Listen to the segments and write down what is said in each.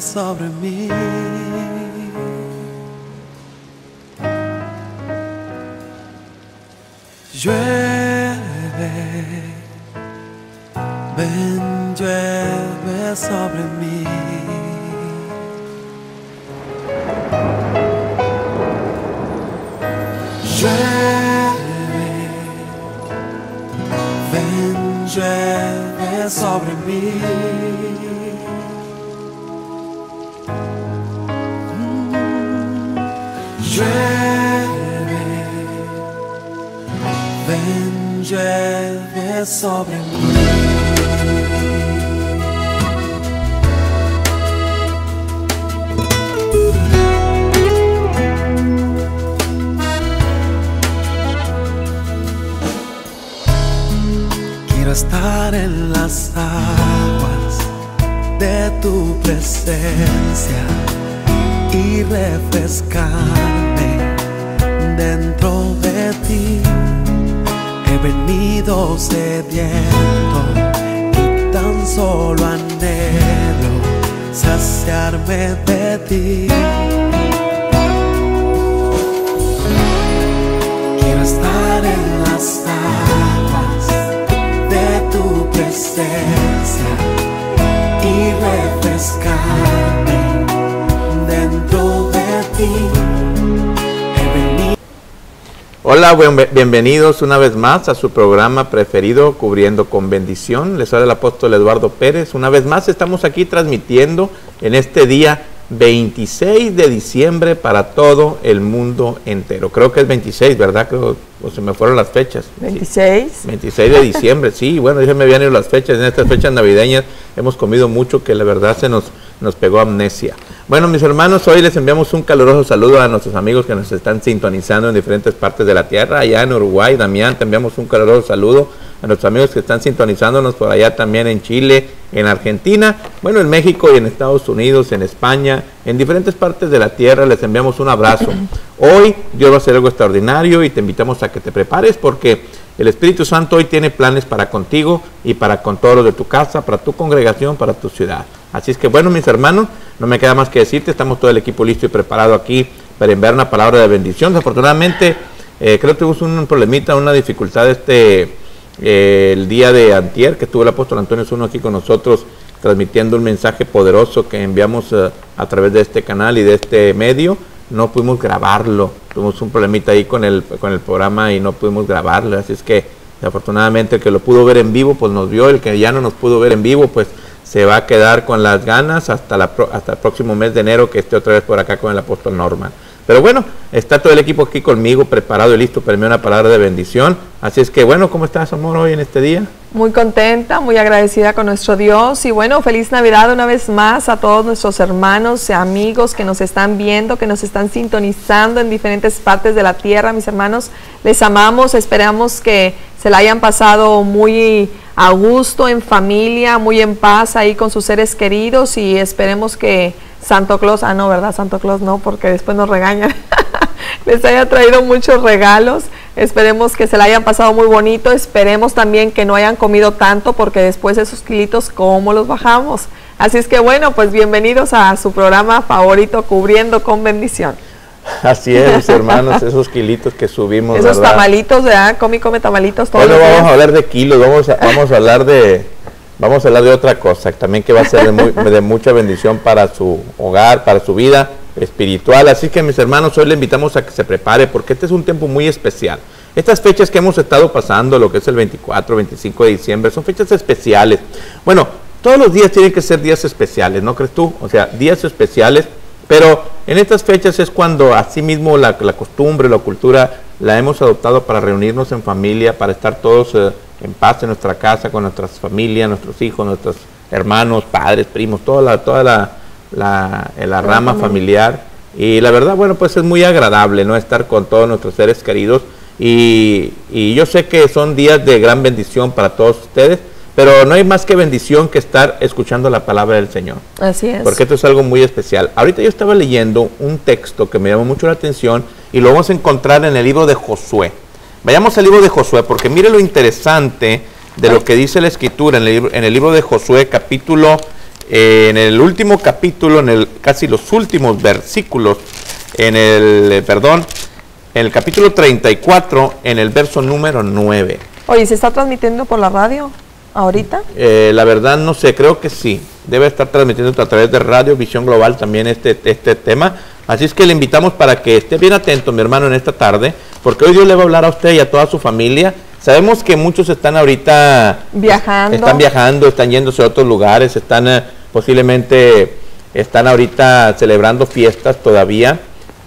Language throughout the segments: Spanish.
sobre mí. Llueve, ven, llueve sobre mí. Llueve, ven, llueve sobre mí. Llueve, ven, llueve sobre mí. Quiero estar en las aguas de tu presencia y refrescarme dentro de ti. He venido sediento y tan solo anhelo saciarme de ti. Quiero estar en las aguas de tu presencia y refrescarme dentro de ti. Hola, bienvenidos una vez más a su programa preferido, Cubriendo con Bendición. Les habla el apóstol Eduardo Pérez. Una vez más estamos aquí transmitiendo en este día 26 de diciembre para todo el mundo entero. Creo que es 26, ¿verdad? Creo, o se me fueron las fechas. 26. Sí, 26 de diciembre, sí. Bueno, ya me habían ido las fechas. En estas fechas navideñas hemos comido mucho que la verdad se nos pegó amnesia. Bueno, mis hermanos, hoy les enviamos un caluroso saludo a nuestros amigos que nos están sintonizando en diferentes partes de la tierra. Allá en Uruguay, Damián, te enviamos un caluroso saludo a nuestros amigos que están sintonizándonos por allá también en Chile, en Argentina, bueno, en México y en Estados Unidos, en España, en diferentes partes de la tierra. Les enviamos un abrazo. Hoy Dios va a hacer algo extraordinario y te invitamos a que te prepares porque el Espíritu Santo hoy tiene planes para contigo y para con todos los de tu casa, para tu congregación, para tu ciudad. Así es que bueno, mis hermanos, no me queda más que decirte, estamos todo el equipo listo y preparado aquí para enviar una palabra de bendición. Desafortunadamente, creo que tuvimos un problemita, una dificultad el día de antier, que estuvo el apóstol Antonio Zuno aquí con nosotros, transmitiendo un mensaje poderoso que enviamos a través de este canal y de este medio. No pudimos grabarlo, tuvimos un problemita ahí con el programa y no pudimos grabarlo, así es que desafortunadamente el que lo pudo ver en vivo pues nos vio, el que ya no nos pudo ver en vivo pues se va a quedar con las ganas hasta el próximo mes de enero, que esté otra vez por acá con el apóstol Norman. Pero bueno, está todo el equipo aquí conmigo, preparado y listo para enviar una palabra de bendición. Así es que bueno, ¿cómo estás, amor, hoy en este día? Muy contenta, muy agradecida con nuestro Dios. Y bueno, feliz Navidad una vez más a todos nuestros hermanos y amigos que nos están viendo, que nos están sintonizando en diferentes partes de la tierra. Mis hermanos, les amamos, esperamos que se la hayan pasado muy a gusto, en familia, muy en paz ahí con sus seres queridos, y esperemos que Santo Claus, no, ¿verdad? Santo Claus no, porque después nos regañan. Les haya traído muchos regalos. Esperemos que se la hayan pasado muy bonito. Esperemos también que no hayan comido tanto, porque después esos kilitos, ¿cómo los bajamos? Así es que bueno, pues bienvenidos a su programa favorito, Cubriendo con Bendición. Así es, mis hermanos, esos kilitos que subimos, esos ¿verdad? Tamalitos, ¿verdad? Come tamalitos todos los días. Vamos a hablar de kilos, vamos a hablar de otra cosa también que va a ser de mucha bendición para su hogar, para su vida espiritual. Así que, mis hermanos, hoy le invitamos a que se prepare porque este es un tiempo muy especial. Estas fechas que hemos estado pasando, lo que es el 24, 25 de diciembre, son fechas especiales. Bueno, todos los días tienen que ser días especiales, ¿no crees tú? O sea, días especiales, pero en estas fechas es cuando asimismo la costumbre, la cultura, la hemos adoptado para reunirnos en familia, para estar todos en paz en nuestra casa, con nuestras familias, nuestros hijos, nuestros hermanos, padres, primos, toda la rama familiar. Y la verdad, bueno, pues es muy agradable, ¿no? Estar con todos nuestros seres queridos. Y yo sé que son días de gran bendición para todos ustedes, pero no hay más que bendición que estar escuchando la palabra del Señor. Así es. Porque esto es algo muy especial. Ahorita yo estaba leyendo un texto que me llamó mucho la atención y lo vamos a encontrar en el libro de Josué. Vayamos al libro de Josué, porque mire lo interesante de lo que dice la Escritura en el libro de Josué, capítulo en el último capítulo, casi los últimos versículos, en el capítulo 34, en el verso número 9. Oye, ¿se está transmitiendo por la radio ahorita? La verdad no sé, creo que sí. Debe estar transmitiendo a través de Radio Visión Global también este tema. Así es que le invitamos para que esté bien atento, mi hermano, en esta tarde, porque hoy Dios le va a hablar a usted y a toda su familia. Sabemos que muchos están ahorita viajando. Están viajando, están yéndose a otros lugares, posiblemente están ahorita celebrando fiestas todavía.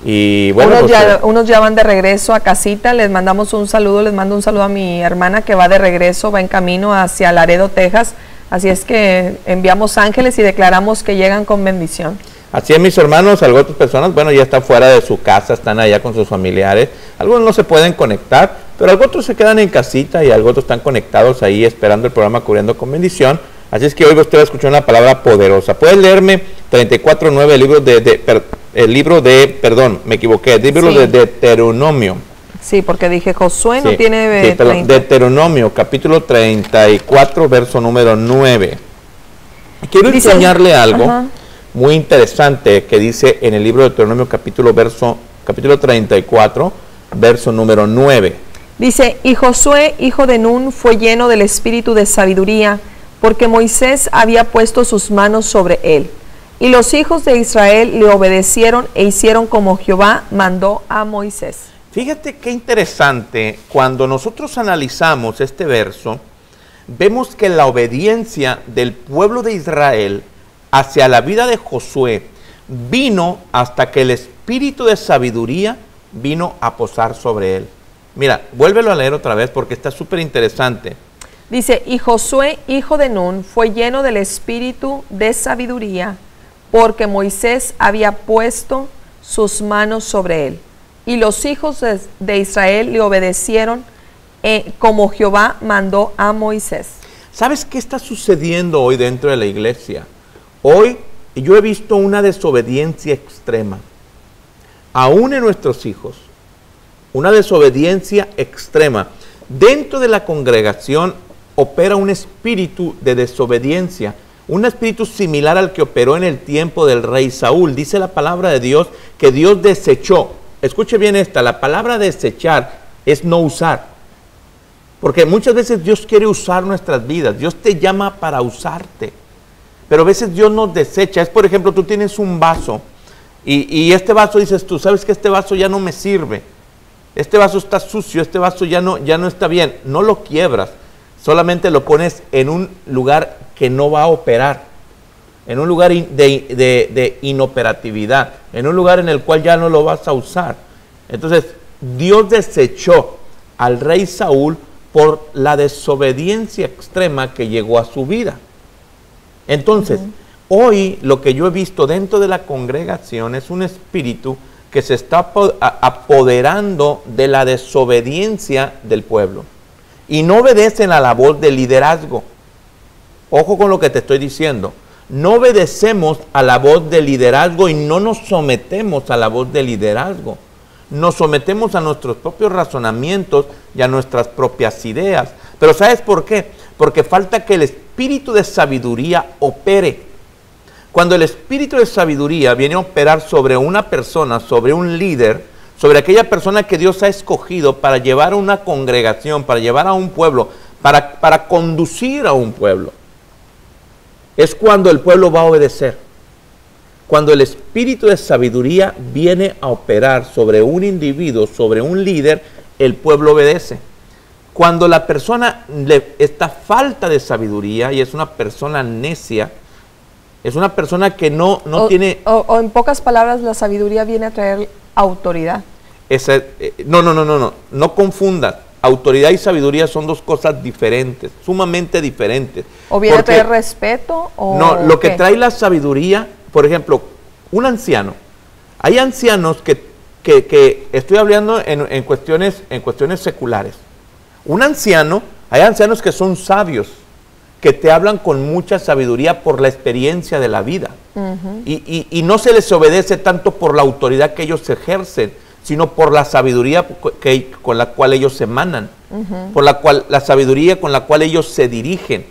Y bueno, unos ya van de regreso a casita. Les mandamos un saludo, les mando un saludo a mi hermana que va de regreso, va en camino hacia Laredo, Texas. Así es que enviamos ángeles y declaramos que llegan con bendición. Así es, mis hermanos. Algunas personas, bueno, ya están fuera de su casa, están allá con sus familiares. Algunos no se pueden conectar, pero algunos se quedan en casita y algunos están conectados ahí esperando el programa Cubriendo con Bendición. Así es que hoy usted va a escuchar una palabra poderosa. Puedes leerme 34:9, el libro de Deuteronomio. Sí, porque dije Josué no tiene Deuteronomio, capítulo 34, verso número 9. Quiero enseñarle algo muy interesante que dice en el libro de Deuteronomio, capítulo 34, verso número 9. Dice, y Josué, hijo de Nun, fue lleno del espíritu de sabiduría, porque Moisés había puesto sus manos sobre él. Y los hijos de Israel le obedecieron e hicieron como Jehová mandó a Moisés. Fíjate qué interesante, cuando nosotros analizamos este verso, vemos que la obediencia del pueblo de Israel hacia la vida de Josué vino hasta que el espíritu de sabiduría vino a posar sobre él. Mira, vuélvelo a leer otra vez porque está súper interesante. Dice, y Josué, hijo de Nun, fue lleno del espíritu de sabiduría, porque Moisés había puesto sus manos sobre él. Y los hijos de Israel le obedecieron como Jehová mandó a Moisés. ¿Sabes qué está sucediendo hoy dentro de la iglesia? Hoy yo he visto una desobediencia extrema, aún en nuestros hijos, una desobediencia extrema. Dentro de la congregación opera un espíritu de desobediencia, un espíritu similar al que operó en el tiempo del rey Saúl. Dice la palabra de Dios que Dios desechó. Escuche bien esta, la palabra desechar es no usar. Porque muchas veces Dios quiere usar nuestras vidas, Dios te llama para usarte. Pero a veces Dios nos desecha. Es, por ejemplo, tú tienes un vaso y este vaso dices tú, sabes que este vaso ya no me sirve. Este vaso está sucio, este vaso ya no está bien. No lo quiebras, solamente lo pones en un lugar que no va a operar, en un lugar de inoperatividad, en un lugar en el cual ya no lo vas a usar. Entonces, Dios desechó al rey Saúl por la desobediencia extrema que llegó a su vida. Entonces, hoy lo que yo he visto dentro de la congregación es un espíritu que se está apoderando de la desobediencia del pueblo. Y no obedecen a la voz del liderazgo. Ojo con lo que te estoy diciendo. No obedecemos a la voz del liderazgo y no nos sometemos a la voz del liderazgo. Nos sometemos a nuestros propios razonamientos y a nuestras propias ideas. Pero ¿sabes por qué? Porque falta que el espíritu de sabiduría opere. Cuando el espíritu de sabiduría viene a operar sobre una persona, sobre un líder, sobre aquella persona que Dios ha escogido para llevar a una congregación, para llevar a un pueblo, para conducir a un pueblo, es cuando el pueblo va a obedecer. Cuando el espíritu de sabiduría viene a operar sobre un individuo, sobre un líder, el pueblo obedece. Cuando la persona está falta de sabiduría y es una persona necia, es una persona que no tiene... O en pocas palabras, la sabiduría viene a traer autoridad. No confundas. Autoridad y sabiduría son dos cosas diferentes, sumamente diferentes. ¿O viene a traer respeto? No, lo que trae la sabiduría, por ejemplo, un anciano. Hay ancianos que estoy hablando en cuestiones seculares. Un anciano, hay ancianos que son sabios, que te hablan con mucha sabiduría por la experiencia de la vida. Y no se les obedece tanto por la autoridad que ellos ejercen, sino por la sabiduría con la cual ellos emanan, por la sabiduría con la cual ellos se dirigen.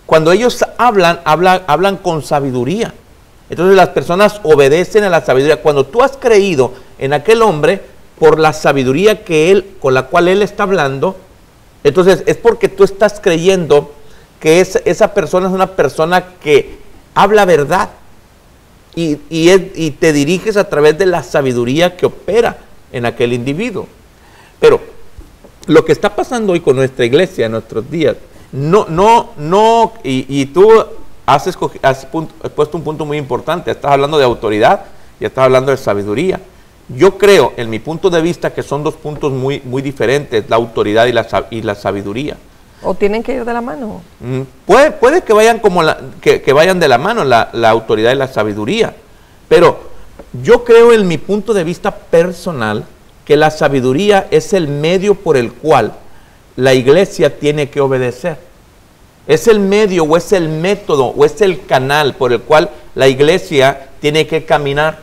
cuando ellos hablan con sabiduría. Entonces las personas obedecen a la sabiduría. Cuando tú has creído en aquel hombre por la sabiduría con la cual él está hablando, entonces es porque tú estás creyendo que esa persona es una persona que habla verdad y te diriges a través de la sabiduría que opera en aquel individuo. Pero lo que está pasando hoy con nuestra iglesia en nuestros días, y tú has puesto un punto muy importante. Estás hablando de autoridad y estás hablando de sabiduría. Yo creo, en mi punto de vista, que son dos puntos muy, muy diferentes, la autoridad y la sabiduría. ¿O tienen que ir de la mano? Puede que vayan que vayan de la mano la autoridad y la sabiduría, pero yo creo, en mi punto de vista personal, que la sabiduría es el medio por el cual la iglesia tiene que obedecer. Es el medio, o es el método, o es el canal por el cual la iglesia tiene que caminar.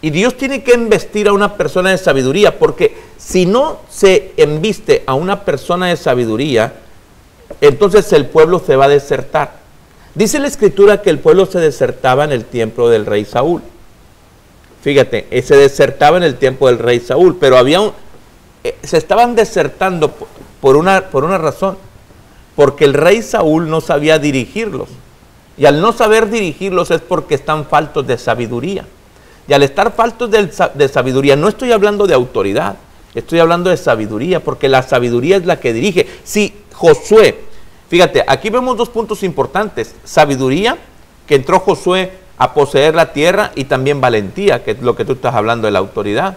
Y Dios tiene que embestir a una persona de sabiduría, porque si no se embiste a una persona de sabiduría, entonces el pueblo se va a desertar. Dice la Escritura que el pueblo se desertaba en el tiempo del rey Saúl. Fíjate, se desertaba en el tiempo del rey Saúl, pero se estaban desertando por una razón, porque el rey Saúl no sabía dirigirlos. Y al no saber dirigirlos es porque están faltos de sabiduría. Y al estar faltos de sabiduría, no estoy hablando de autoridad, estoy hablando de sabiduría, porque la sabiduría es la que dirige. Si Josué, fíjate, aquí vemos dos puntos importantes: sabiduría, que entró Josué a poseer la tierra, y también valentía, que es lo que tú estás hablando de la autoridad.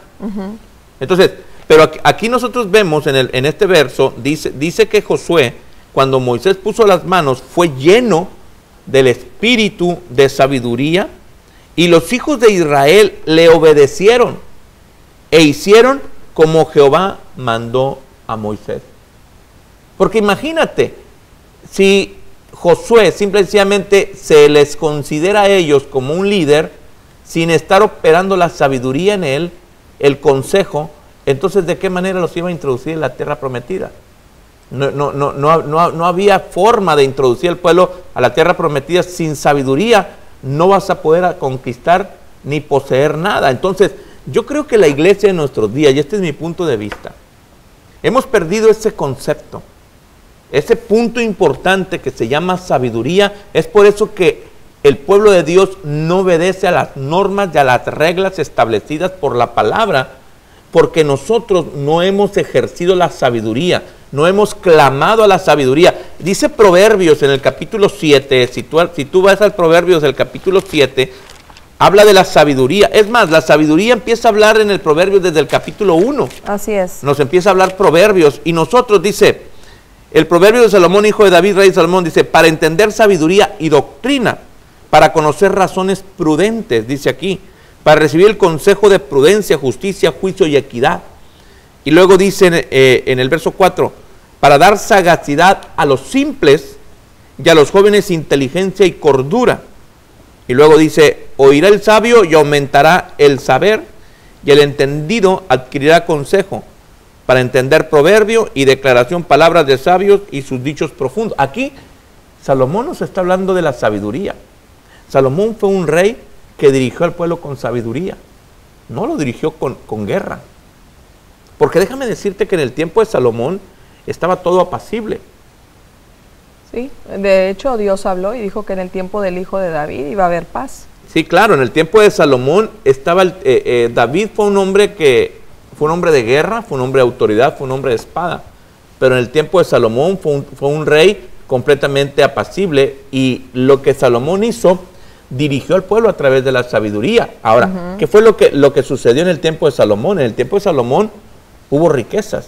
Entonces, pero aquí nosotros vemos en este verso, dice que Josué, cuando Moisés puso las manos, fue lleno del espíritu de sabiduría, y los hijos de Israel le obedecieron e hicieron como Jehová mandó a Moisés. Porque imagínate, si Josué simplemente se les considera a ellos como un líder, sin estar operando la sabiduría en él, el consejo, entonces ¿de qué manera los iba a introducir en la tierra prometida? No había forma de introducir al pueblo a la tierra prometida. Sin sabiduría no vas a poder conquistar ni poseer nada. Entonces, yo creo que la iglesia en nuestros días, y este es mi punto de vista, hemos perdido ese concepto, ese punto importante que se llama sabiduría. Es por eso que el pueblo de Dios no obedece a las normas y a las reglas establecidas por la palabra, porque nosotros no hemos ejercido la sabiduría, no hemos clamado a la sabiduría. Dice Proverbios en el capítulo 7, si tú vas al Proverbios del capítulo 7, habla de la sabiduría. Es más, la sabiduría empieza a hablar en el Proverbios desde el capítulo 1. Así es. Nos empieza a hablar Proverbios, y nosotros, dice, el Proverbio de Salomón, hijo de David, rey de Salomón, dice, para entender sabiduría y doctrina, para conocer razones prudentes, dice aquí, para recibir el consejo de prudencia, justicia, juicio y equidad. Y luego dice en el verso 4, para dar sagacidad a los simples y a los jóvenes inteligencia y cordura. Y luego dice, oirá el sabio y aumentará el saber, y el entendido adquirirá consejo, para entender proverbio y declaración, palabras de sabios y sus dichos profundos. Aquí Salomón nos está hablando de la sabiduría. Salomón fue un rey que dirigió al pueblo con sabiduría, no lo dirigió con guerra. Porque déjame decirte que en el tiempo de Salomón estaba todo apacible. Sí, de hecho Dios habló y dijo que en el tiempo del hijo de David iba a haber paz. Sí, claro, en el tiempo de Salomón estaba David fue un hombre de guerra, fue un hombre de autoridad, fue un hombre de espada. Pero en el tiempo de Salomón fue un rey completamente apacible, y lo que Salomón hizo, dirigió al pueblo a través de la sabiduría. Ahora, ¿qué fue lo que sucedió en el tiempo de Salomón? En el tiempo de Salomón hubo riquezas.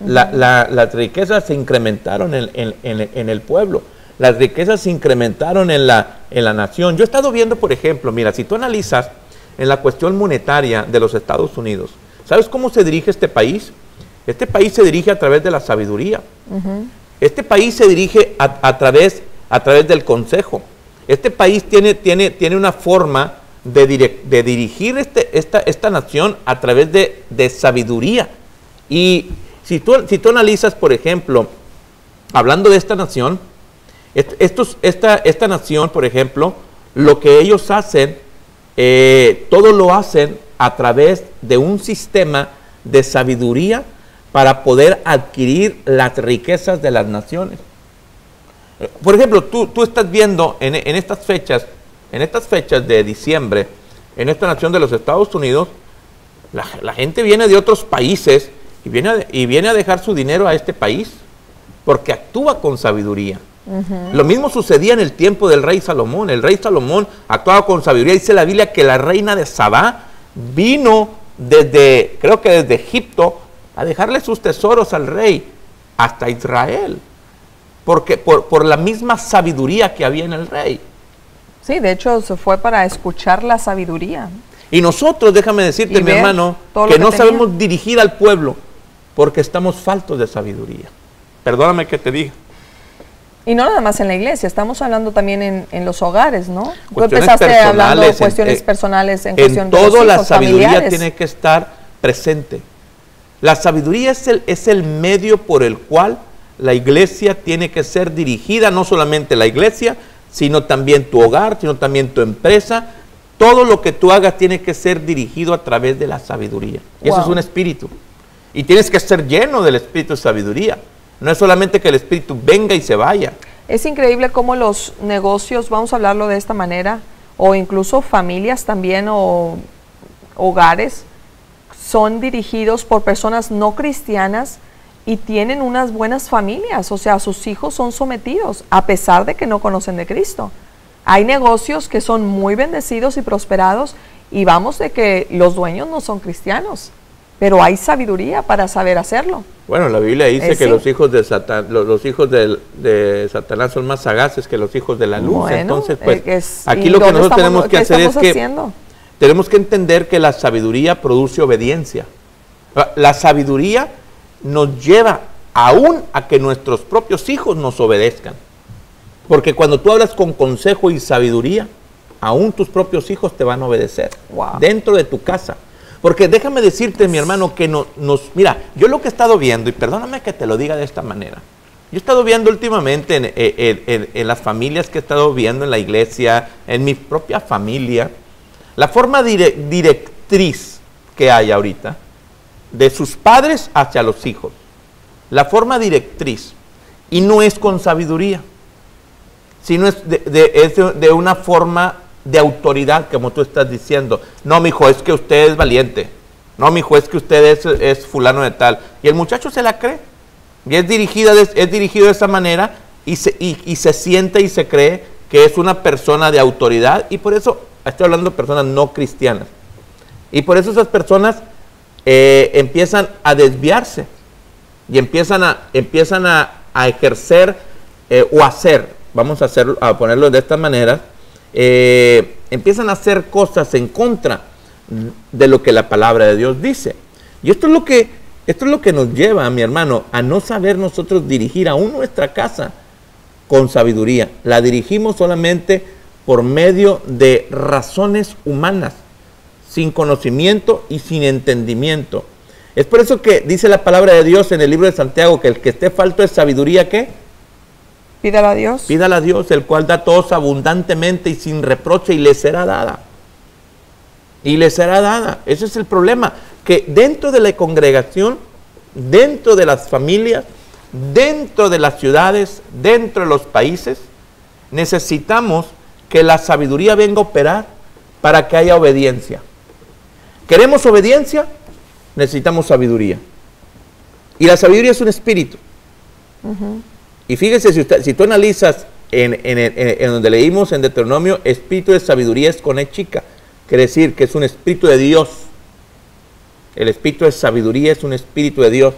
Las riquezas se incrementaron en el pueblo. Las riquezas se incrementaron en la nación. Yo he estado viendo, por ejemplo, mira, si tú analizas en la cuestión monetaria de los Estados Unidos, ¿sabes cómo se dirige este país? Este país se dirige a través de la sabiduría. Este país se dirige a través del consejo. Este país tiene una forma de dirigir esta nación a través de sabiduría. Y si tú analizas, por ejemplo, hablando de esta nación, Esta nación, por ejemplo, lo que ellos hacen, todo lo hacen a través de un sistema de sabiduría para poder adquirir las riquezas de las naciones. Por ejemplo, tú estás viendo en estas fechas de diciembre, en esta nación de los Estados Unidos, la gente viene de otros países y viene a dejar su dinero a este país porque actúa con sabiduría. Lo mismo sucedía en el tiempo del rey Salomón. El rey Salomón actuaba con sabiduría. Dice la Biblia que la reina de Sabá vino creo que desde Egipto, a dejarle sus tesoros al rey hasta Israel, porque por la misma sabiduría que había en el rey. Sí, de hecho se fue para escuchar la sabiduría. Y nosotros, déjame decirte, mi hermano, que no sabemos dirigir al pueblo porque estamos faltos de sabiduría. Perdóname que te diga. Y no nada más en la iglesia, estamos hablando también en los hogares, ¿no? Tú empezaste hablando de cuestiones personales en cuestión de los hijos, la sabiduría familiares. Tiene que estar presente. La sabiduría es el medio por el cual la iglesia tiene que ser dirigida, no solamente la iglesia, sino también tu hogar, sino también tu empresa. Todo lo que tú hagas tiene que ser dirigido a través de la sabiduría. Y eso es un espíritu. Y tienes que ser lleno del espíritu de sabiduría. No es solamente que el espíritu venga y se vaya. Es increíble cómo los negocios, vamos a hablarlo de esta manera, o incluso familias también, o hogares, son dirigidos por personas no cristianas y tienen unas buenas familias. O sea, sus hijos son sometidos, a pesar de que no conocen de Cristo. Hay negocios que son muy bendecidos y prosperados, y vamos de que los dueños no son cristianos, pero hay sabiduría para saber hacerlo. Bueno, la Biblia dice que los hijos de Satanás son más sagaces que los hijos de la luz. Bueno, entonces, pues, aquí lo que nosotros tenemos que hacer es que tenemos que entender que la sabiduría produce obediencia. La sabiduría nos lleva aún a que nuestros propios hijos nos obedezcan. Porque cuando tú hablas con consejo y sabiduría, aún tus propios hijos te van a obedecer. Wow. Dentro de tu casa. Porque déjame decirte, mi hermano, que mira, yo lo que he estado viendo, y perdóname que te lo diga de esta manera, yo he estado viendo últimamente en las familias que he estado viendo en la iglesia, en mi propia familia, la forma directriz que hay ahorita, de sus padres hacia los hijos. La forma directriz, y no es con sabiduría, sino es de una forma de autoridad, como tú estás diciendo. No, mijo, es que usted es valiente. No, mijo, es que usted es fulano de tal. Y el muchacho se la cree. Y es dirigido de esa manera y se siente y se cree que es una persona de autoridad. Y por eso, estoy hablando de personas no cristianas. Y por eso esas personas empiezan a desviarse. Y empiezan a ejercer o hacer, a ponerlo de esta manera, empiezan a hacer cosas en contra de lo que la palabra de Dios dice. Y esto es lo que nos lleva, mi hermano, a no saber nosotros dirigir aún nuestra casa con sabiduría. La dirigimos solamente por medio de razones humanas, sin conocimiento y sin entendimiento. Es por eso que dice la palabra de Dios en el libro de Santiago que el que esté falto de sabiduría, ¿qué? Pídala a Dios. Pídala a Dios, el cual da a todos abundantemente y sin reproche, y le será dada. Y le será dada. Ese es el problema, que dentro de la congregación, dentro de las familias, dentro de las ciudades, dentro de los países, necesitamos que la sabiduría venga a operar para que haya obediencia. ¿Queremos obediencia? Necesitamos sabiduría. Y la sabiduría es un espíritu. Y fíjese, si tú analizas en donde leímos en Deuteronomio, espíritu de sabiduría es con E chica. Quiere decir que es un espíritu de Dios. El espíritu de sabiduría es un espíritu de Dios,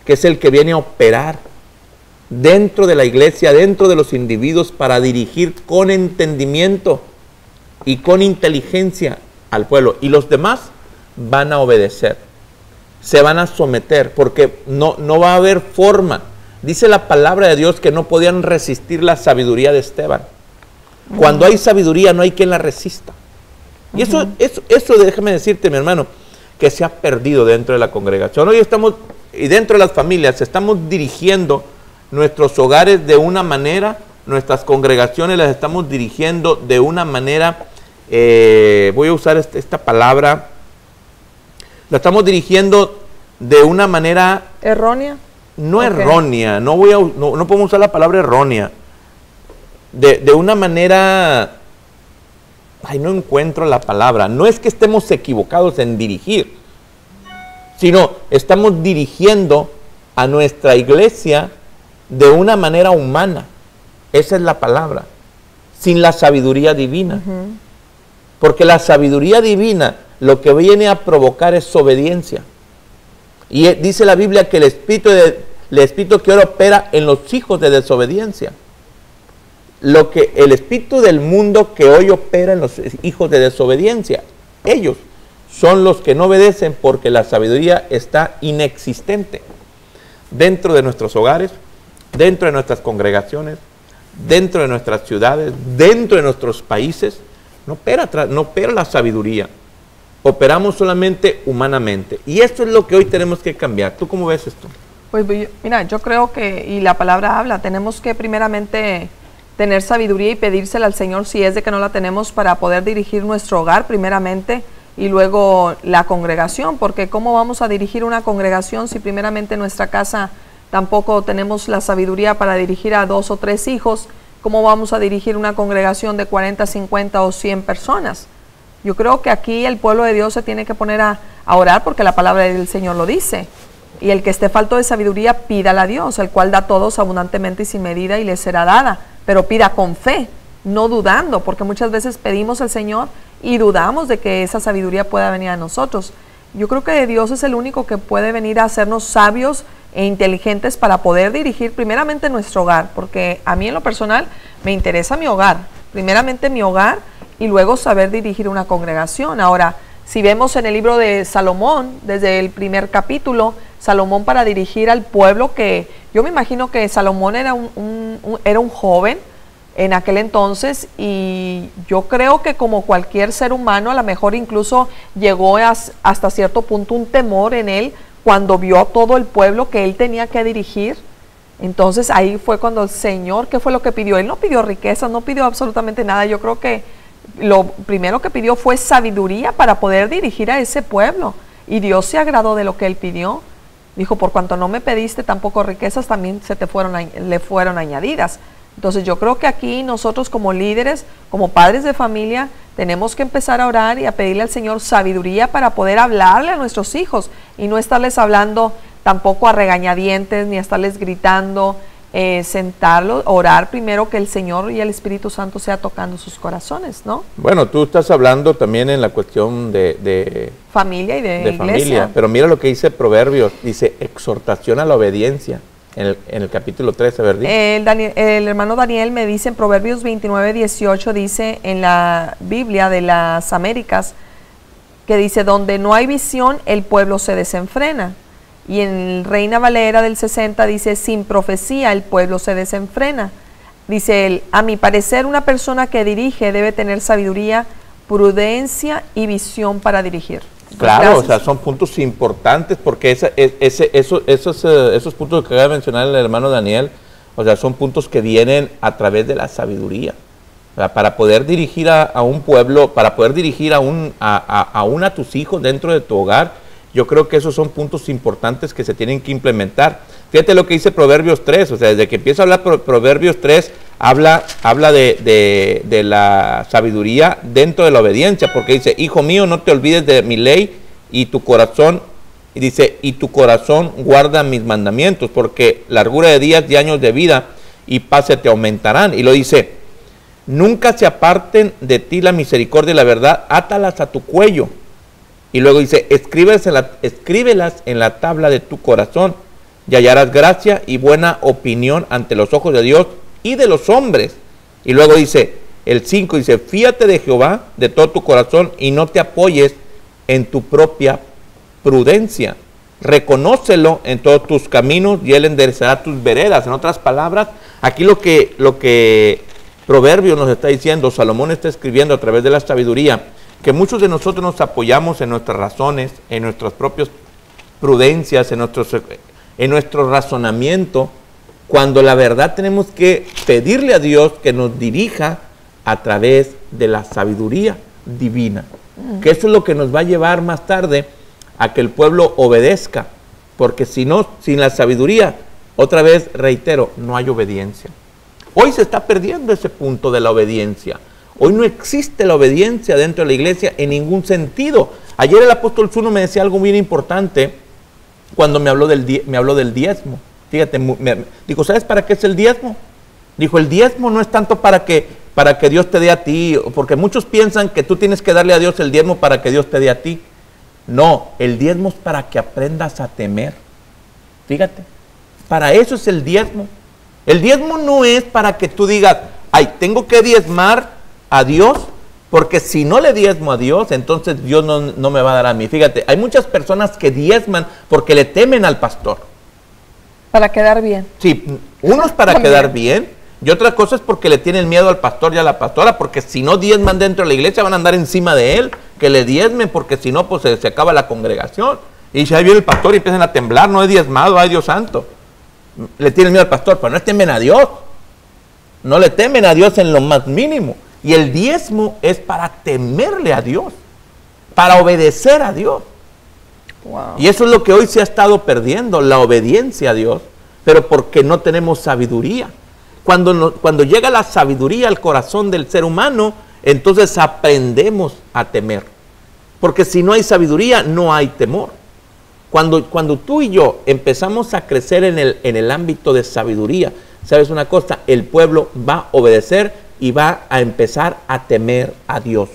que es el que viene a operar dentro de la iglesia, dentro de los individuos, para dirigir con entendimiento y con inteligencia al pueblo. Y los demás van a obedecer, se van a someter, porque no va a haber forma. Dice la palabra de Dios que no podían resistir la sabiduría de Esteban. Cuando hay sabiduría no hay quien la resista. Y eso déjame decirte, mi hermano, que se ha perdido dentro de la congregación. Hoy estamos, y dentro de las familias, estamos dirigiendo nuestros hogares de una manera nuestras congregaciones las estamos dirigiendo de una manera, voy a usar esta palabra, la estamos dirigiendo de una manera... ¿Errónea? No errónea, no podemos usar la palabra errónea, de una manera... Ay, no encuentro la palabra. No es que estemos equivocados en dirigir, sino estamos dirigiendo a nuestra iglesia de una manera humana. Esa es la palabra. Sin la sabiduría divina. Porque la sabiduría divina lo que viene a provocar es obediencia. Y dice la Biblia que el espíritu que ahora opera en los hijos de desobediencia. Lo que el espíritu del mundo que hoy opera en los hijos de desobediencia, ellos son los que no obedecen porque la sabiduría está inexistente dentro de nuestros hogares, dentro de nuestras congregaciones, dentro de nuestras ciudades, dentro de nuestros países. No opera la sabiduría, operamos solamente humanamente, y esto es lo que hoy tenemos que cambiar. ¿Tú cómo ves esto? Pues mira, yo creo que, y la palabra habla, tenemos que primeramente tener sabiduría y pedírsela al Señor si es de que no la tenemos, para poder dirigir nuestro hogar primeramente y luego la congregación, porque ¿cómo vamos a dirigir una congregación si primeramente en nuestra casa tampoco tenemos la sabiduría para dirigir a 2 o 3 hijos? ¿Cómo vamos a dirigir una congregación de 40, 50 o 100 personas? Yo creo que aquí el pueblo de Dios se tiene que poner a orar, porque la palabra del Señor lo dice. Y el que esté falto de sabiduría, pídala a Dios, el cual da a todos abundantemente y sin medida, y le será dada. Pero pida con fe, no dudando, porque muchas veces pedimos al Señor y dudamos de que esa sabiduría pueda venir a nosotros. Yo creo que Dios es el único que puede venir a hacernos sabios e inteligentes para poder dirigir primeramente nuestro hogar, porque a mí en lo personal me interesa mi hogar, primeramente mi hogar, y luego saber dirigir una congregación. Ahora, si vemos en el libro de Salomón, desde el primer capítulo, Salomón para dirigir al pueblo, que yo me imagino que Salomón era un joven en aquel entonces, y yo creo que como cualquier ser humano, a lo mejor incluso llegó hasta cierto punto un temor en él cuando vio a todo el pueblo que él tenía que dirigir. Entonces ahí fue cuando el Señor, ¿qué fue lo que pidió? Él no pidió riqueza, no pidió absolutamente nada. Yo creo que lo primero que pidió fue sabiduría para poder dirigir a ese pueblo, y Dios se agradó de lo que él pidió. Dijo, por cuanto no me pediste tampoco riquezas, también le fueron añadidas. Entonces yo creo que aquí nosotros como líderes, como padres de familia, tenemos que empezar a orar y a pedirle al Señor sabiduría para poder hablarle a nuestros hijos, y no estarles hablando tampoco a regañadientes, ni estarles gritando, sentarlos, orar primero que el Señor y el Espíritu Santo sea tocando sus corazones, ¿no? Bueno, tú estás hablando también en la cuestión de familia y de iglesia. Familia, pero mira lo que dice Proverbios, dice exhortación a la obediencia, en el capítulo 13, ¿verdad? El hermano Daniel me dice en Proverbios 29, 18, dice en la Biblia de las Américas, que dice, donde no hay visión, el pueblo se desenfrena. Y en Reina Valera del 60 dice, sin profecía el pueblo se desenfrena. Dice él, a mi parecer una persona que dirige debe tener sabiduría, prudencia y visión para dirigir. Claro, Gracias. o sea, son puntos importantes, porque esos puntos que acaba de mencionar el hermano Daniel, o sea, son puntos que vienen a través de la sabiduría. O sea, para poder dirigir a un pueblo, para poder dirigir a tus hijos dentro de tu hogar, yo creo que esos son puntos importantes que se tienen que implementar. Fíjate lo que dice Proverbios 3, o sea, desde que empieza a hablar Proverbios 3, habla de la sabiduría dentro de la obediencia, porque dice, hijo mío, no te olvides de mi ley, y tu corazón guarda mis mandamientos, porque largura de días y años de vida y paz se te aumentarán. Y lo dice, nunca se aparten de ti la misericordia y la verdad, átalas a tu cuello. Y luego dice, escríbelas en la tabla de tu corazón, y hallarás gracia y buena opinión ante los ojos de Dios y de los hombres. Y luego dice, el 5 dice, fíate de Jehová de todo tu corazón y no te apoyes en tu propia prudencia. Reconócelo en todos tus caminos y él enderezará tus veredas. En otras palabras, aquí lo que Proverbios nos está diciendo, Salomón está escribiendo a través de la sabiduría, que muchos de nosotros nos apoyamos en nuestras razones, en nuestras propias prudencias, en nuestro razonamiento, Cuando la verdad tenemos que pedirle a Dios que nos dirija a través de la sabiduría divina. Que eso es lo que nos va a llevar más tarde a que el pueblo obedezca. Porque si no, sin la sabiduría, otra vez reitero, no hay obediencia. Hoy se está perdiendo ese punto de la obediencia. Hoy no existe la obediencia dentro de la iglesia en ningún sentido. Ayer el apóstol Zuno me decía algo muy importante cuando me habló del diezmo. Fíjate, dijo, ¿sabes para qué es el diezmo? Dijo, el diezmo no es tanto para que Dios te dé a ti, porque muchos piensan que tú tienes que darle a Dios el diezmo para que Dios te dé a ti. No, el diezmo es para que aprendas a temer. Fíjate, para eso es el diezmo. El diezmo no es para que tú digas, ay, tengo que diezmar a Dios, porque si no le diezmo a Dios, entonces Dios no me va a dar a mí. Fíjate, hay muchas personas que diezman porque le temen al pastor. Para quedar bien. Sí, uno es para quedar bien, y otra cosa es porque le tienen miedo al pastor y a la pastora, porque si no diezman dentro de la iglesia van a andar encima de él, que le diezmen, porque si no, pues se acaba la congregación. Y si ahí viene el pastor y empiezan a temblar, no he diezmado, ay Dios santo. Le tienen miedo al pastor, pero no le temen a Dios. No le temen a Dios en lo más mínimo. Y el diezmo es para temerle a Dios, para obedecer a Dios. Wow. Y eso es lo que hoy se ha estado perdiendo, la obediencia a Dios, pero porque no tenemos sabiduría. Cuando llega la sabiduría al corazón del ser humano, entonces aprendemos a temer. Porque si no hay sabiduría, no hay temor. Cuando tú y yo empezamos a crecer en el ámbito de sabiduría, ¿sabes una cosa? El pueblo va a obedecer y va a empezar a temer a Dios.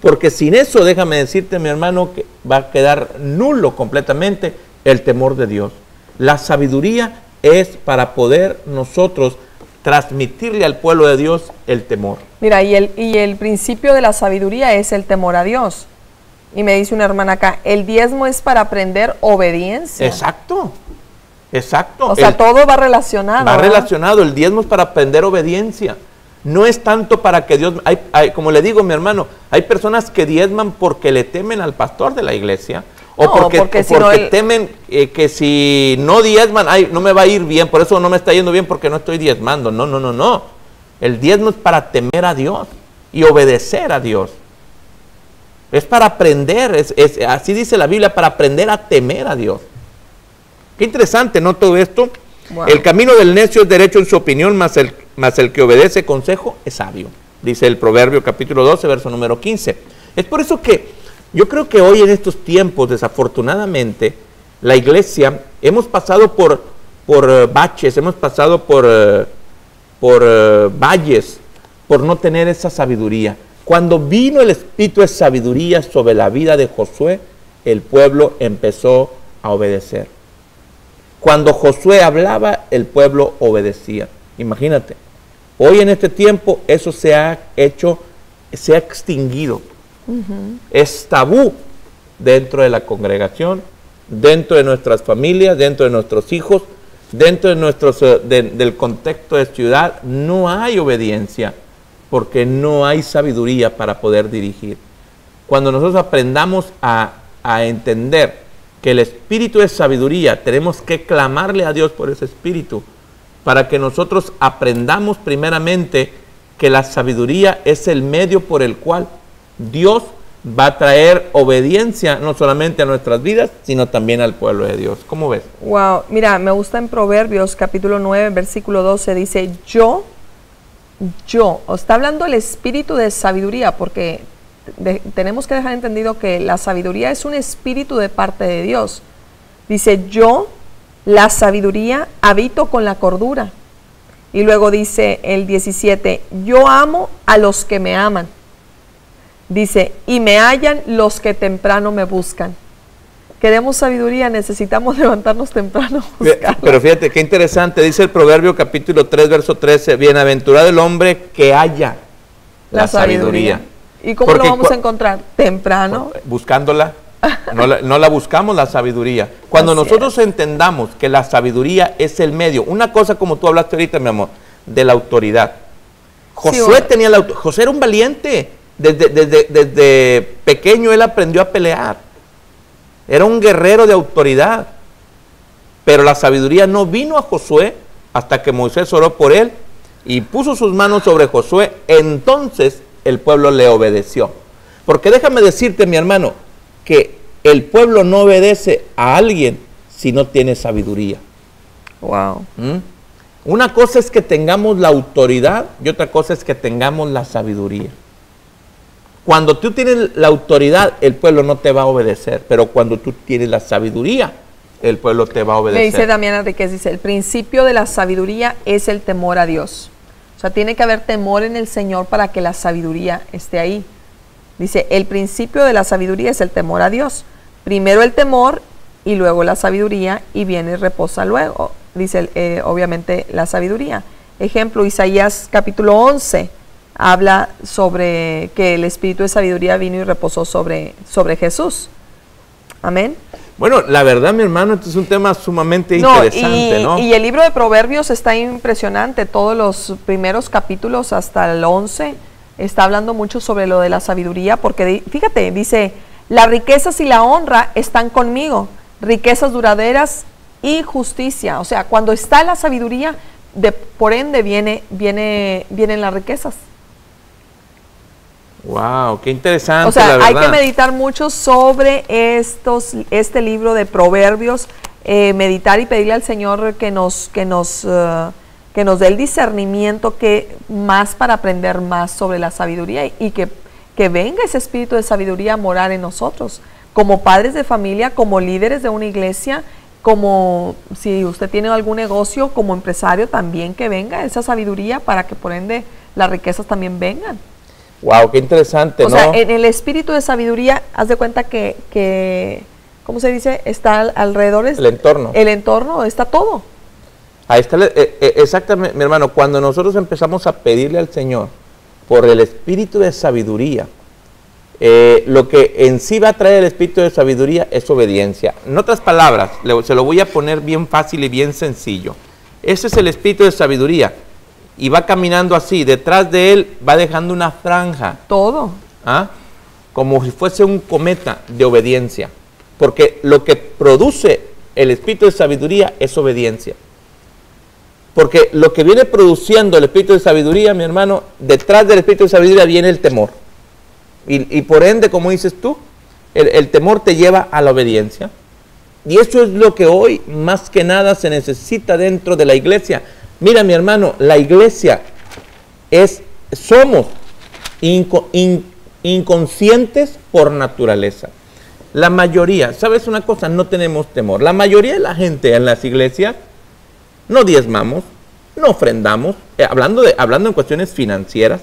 Porque sin eso, déjame decirte, mi hermano, que va a quedar nulo completamente el temor de Dios. La sabiduría es para poder nosotros transmitirle al pueblo de Dios el temor. Mira, y el principio de la sabiduría es el temor a Dios. Y me dice una hermana acá, el diezmo es para aprender obediencia. Exacto, exacto. O sea, todo va relacionado. Va relacionado, el diezmo es para aprender obediencia. No es tanto para que Dios, como le digo mi hermano, hay personas que diezman porque le temen al pastor de la iglesia, o porque temen que si no diezman, ay, no me va a ir bien, por eso no me está yendo bien porque no estoy diezmando. No. El diezmo es para temer a Dios y obedecer a Dios. Es para aprender, así dice la Biblia, para aprender a temer a Dios. Qué interesante, ¿no? Todo esto. Wow. El camino del necio es derecho en su opinión, mas el que obedece consejo es sabio. Dice el Proverbio capítulo 12, verso número 15. Es por eso que yo creo que hoy en estos tiempos, desafortunadamente, la iglesia, hemos pasado por baches, hemos pasado por valles, por no tener esa sabiduría. Cuando vino el espíritu de sabiduría sobre la vida de Josué, el pueblo empezó a obedecer. Cuando Josué hablaba, el pueblo obedecía. Imagínate, hoy en este tiempo eso se ha extinguido. Es tabú dentro de la congregación, dentro de nuestras familias, dentro de nuestros hijos, dentro de del contexto de ciudad. No hay obediencia porque no hay sabiduría para poder dirigir. Cuando nosotros aprendamos a entender que el espíritu de sabiduría, tenemos que clamarle a Dios por ese espíritu, para que nosotros aprendamos primeramente que la sabiduría es el medio por el cual Dios va a traer obediencia no solamente a nuestras vidas, sino también al pueblo de Dios. ¿Cómo ves? Wow, mira, me gusta en Proverbios capítulo 9, versículo 12, dice, yo, está hablando el espíritu de sabiduría, porque tenemos que dejar entendido que la sabiduría es un espíritu de parte de Dios. Dice, yo, la sabiduría, habito con la cordura. Y luego dice el 17, yo amo a los que me aman. Dice, y me hallan los que temprano me buscan. Queremos sabiduría, necesitamos levantarnos temprano a buscarla. Pero fíjate, qué interesante, dice el Proverbio capítulo 3, verso 13, bienaventurado el hombre que haya la sabiduría. ¿Y cómo lo vamos a encontrar? Temprano. Buscándola. No la buscamos la sabiduría. Cuando nosotros entendamos que la sabiduría es el medio, una cosa como tú hablaste ahorita, mi amor, de la autoridad. Josué Josué era un valiente. Desde pequeño él aprendió a pelear. Era un guerrero de autoridad. Pero la sabiduría no vino a Josué hasta que Moisés oró por él y puso sus manos sobre Josué. Entonces el pueblo le obedeció. Porque déjame decirte, mi hermano, que el pueblo no obedece a alguien si no tiene sabiduría. Wow. Una cosa es que tengamos la autoridad y otra cosa es que tengamos la sabiduría. Cuando tú tienes la autoridad, el pueblo no te va a obedecer, pero cuando tú tienes la sabiduría, el pueblo te va a obedecer. Me dice Damián Enríquez, dice, el principio de la sabiduría es el temor a Dios. O sea, tiene que haber temor en el Señor para que la sabiduría esté ahí. Dice, el principio de la sabiduría es el temor a Dios. Primero el temor y luego la sabiduría y viene y reposa luego. Dice, obviamente, la sabiduría. Ejemplo, Isaías capítulo 11 habla sobre que el espíritu de sabiduría vino y reposó sobre Jesús. Amén. Bueno, la verdad, mi hermano, este es un tema sumamente interesante, ¿no? Y el libro de Proverbios está impresionante. Todos los primeros capítulos hasta el 11 está hablando mucho sobre lo de la sabiduría, porque fíjate, dice, las riquezas y la honra están conmigo, riquezas duraderas y justicia. O sea, cuando está la sabiduría, por ende vienen las riquezas. Wow, qué interesante. O sea, la verdad. hay que meditar mucho sobre este libro de Proverbios, meditar y pedirle al Señor que nos dé el discernimiento más para aprender más sobre la sabiduría y que venga ese espíritu de sabiduría a morar en nosotros, como padres de familia, como líderes de una iglesia, como si usted tiene algún negocio, como empresario también, que venga esa sabiduría para que por ende las riquezas también vengan. Wow, qué interesante, ¿no? O sea, en el espíritu de sabiduría, haz de cuenta que ¿cómo se dice? Está alrededor. El entorno. El entorno, está todo. Ahí está, exactamente, mi hermano, cuando nosotros empezamos a pedirle al Señor por el espíritu de sabiduría, lo que en sí va a traer el espíritu de sabiduría es obediencia. En otras palabras, se lo voy a poner bien fácil y bien sencillo. Ese es el espíritu de sabiduría. Y va caminando así, detrás de él va dejando una franja. Todo. ¿Ah? Como si fuese un cometa de obediencia. Porque lo que produce el espíritu de sabiduría es obediencia. Porque lo que viene produciendo el espíritu de sabiduría, mi hermano, detrás del espíritu de sabiduría viene el temor. Y por ende, como dices tú, el temor te lleva a la obediencia. Y eso es lo que hoy más que nada se necesita dentro de la iglesia. Mira, mi hermano, la iglesia somos inconscientes por naturaleza. La mayoría, ¿sabes una cosa? No tenemos temor. La mayoría de la gente en las iglesias no diezmamos, no ofrendamos, hablando en cuestiones financieras.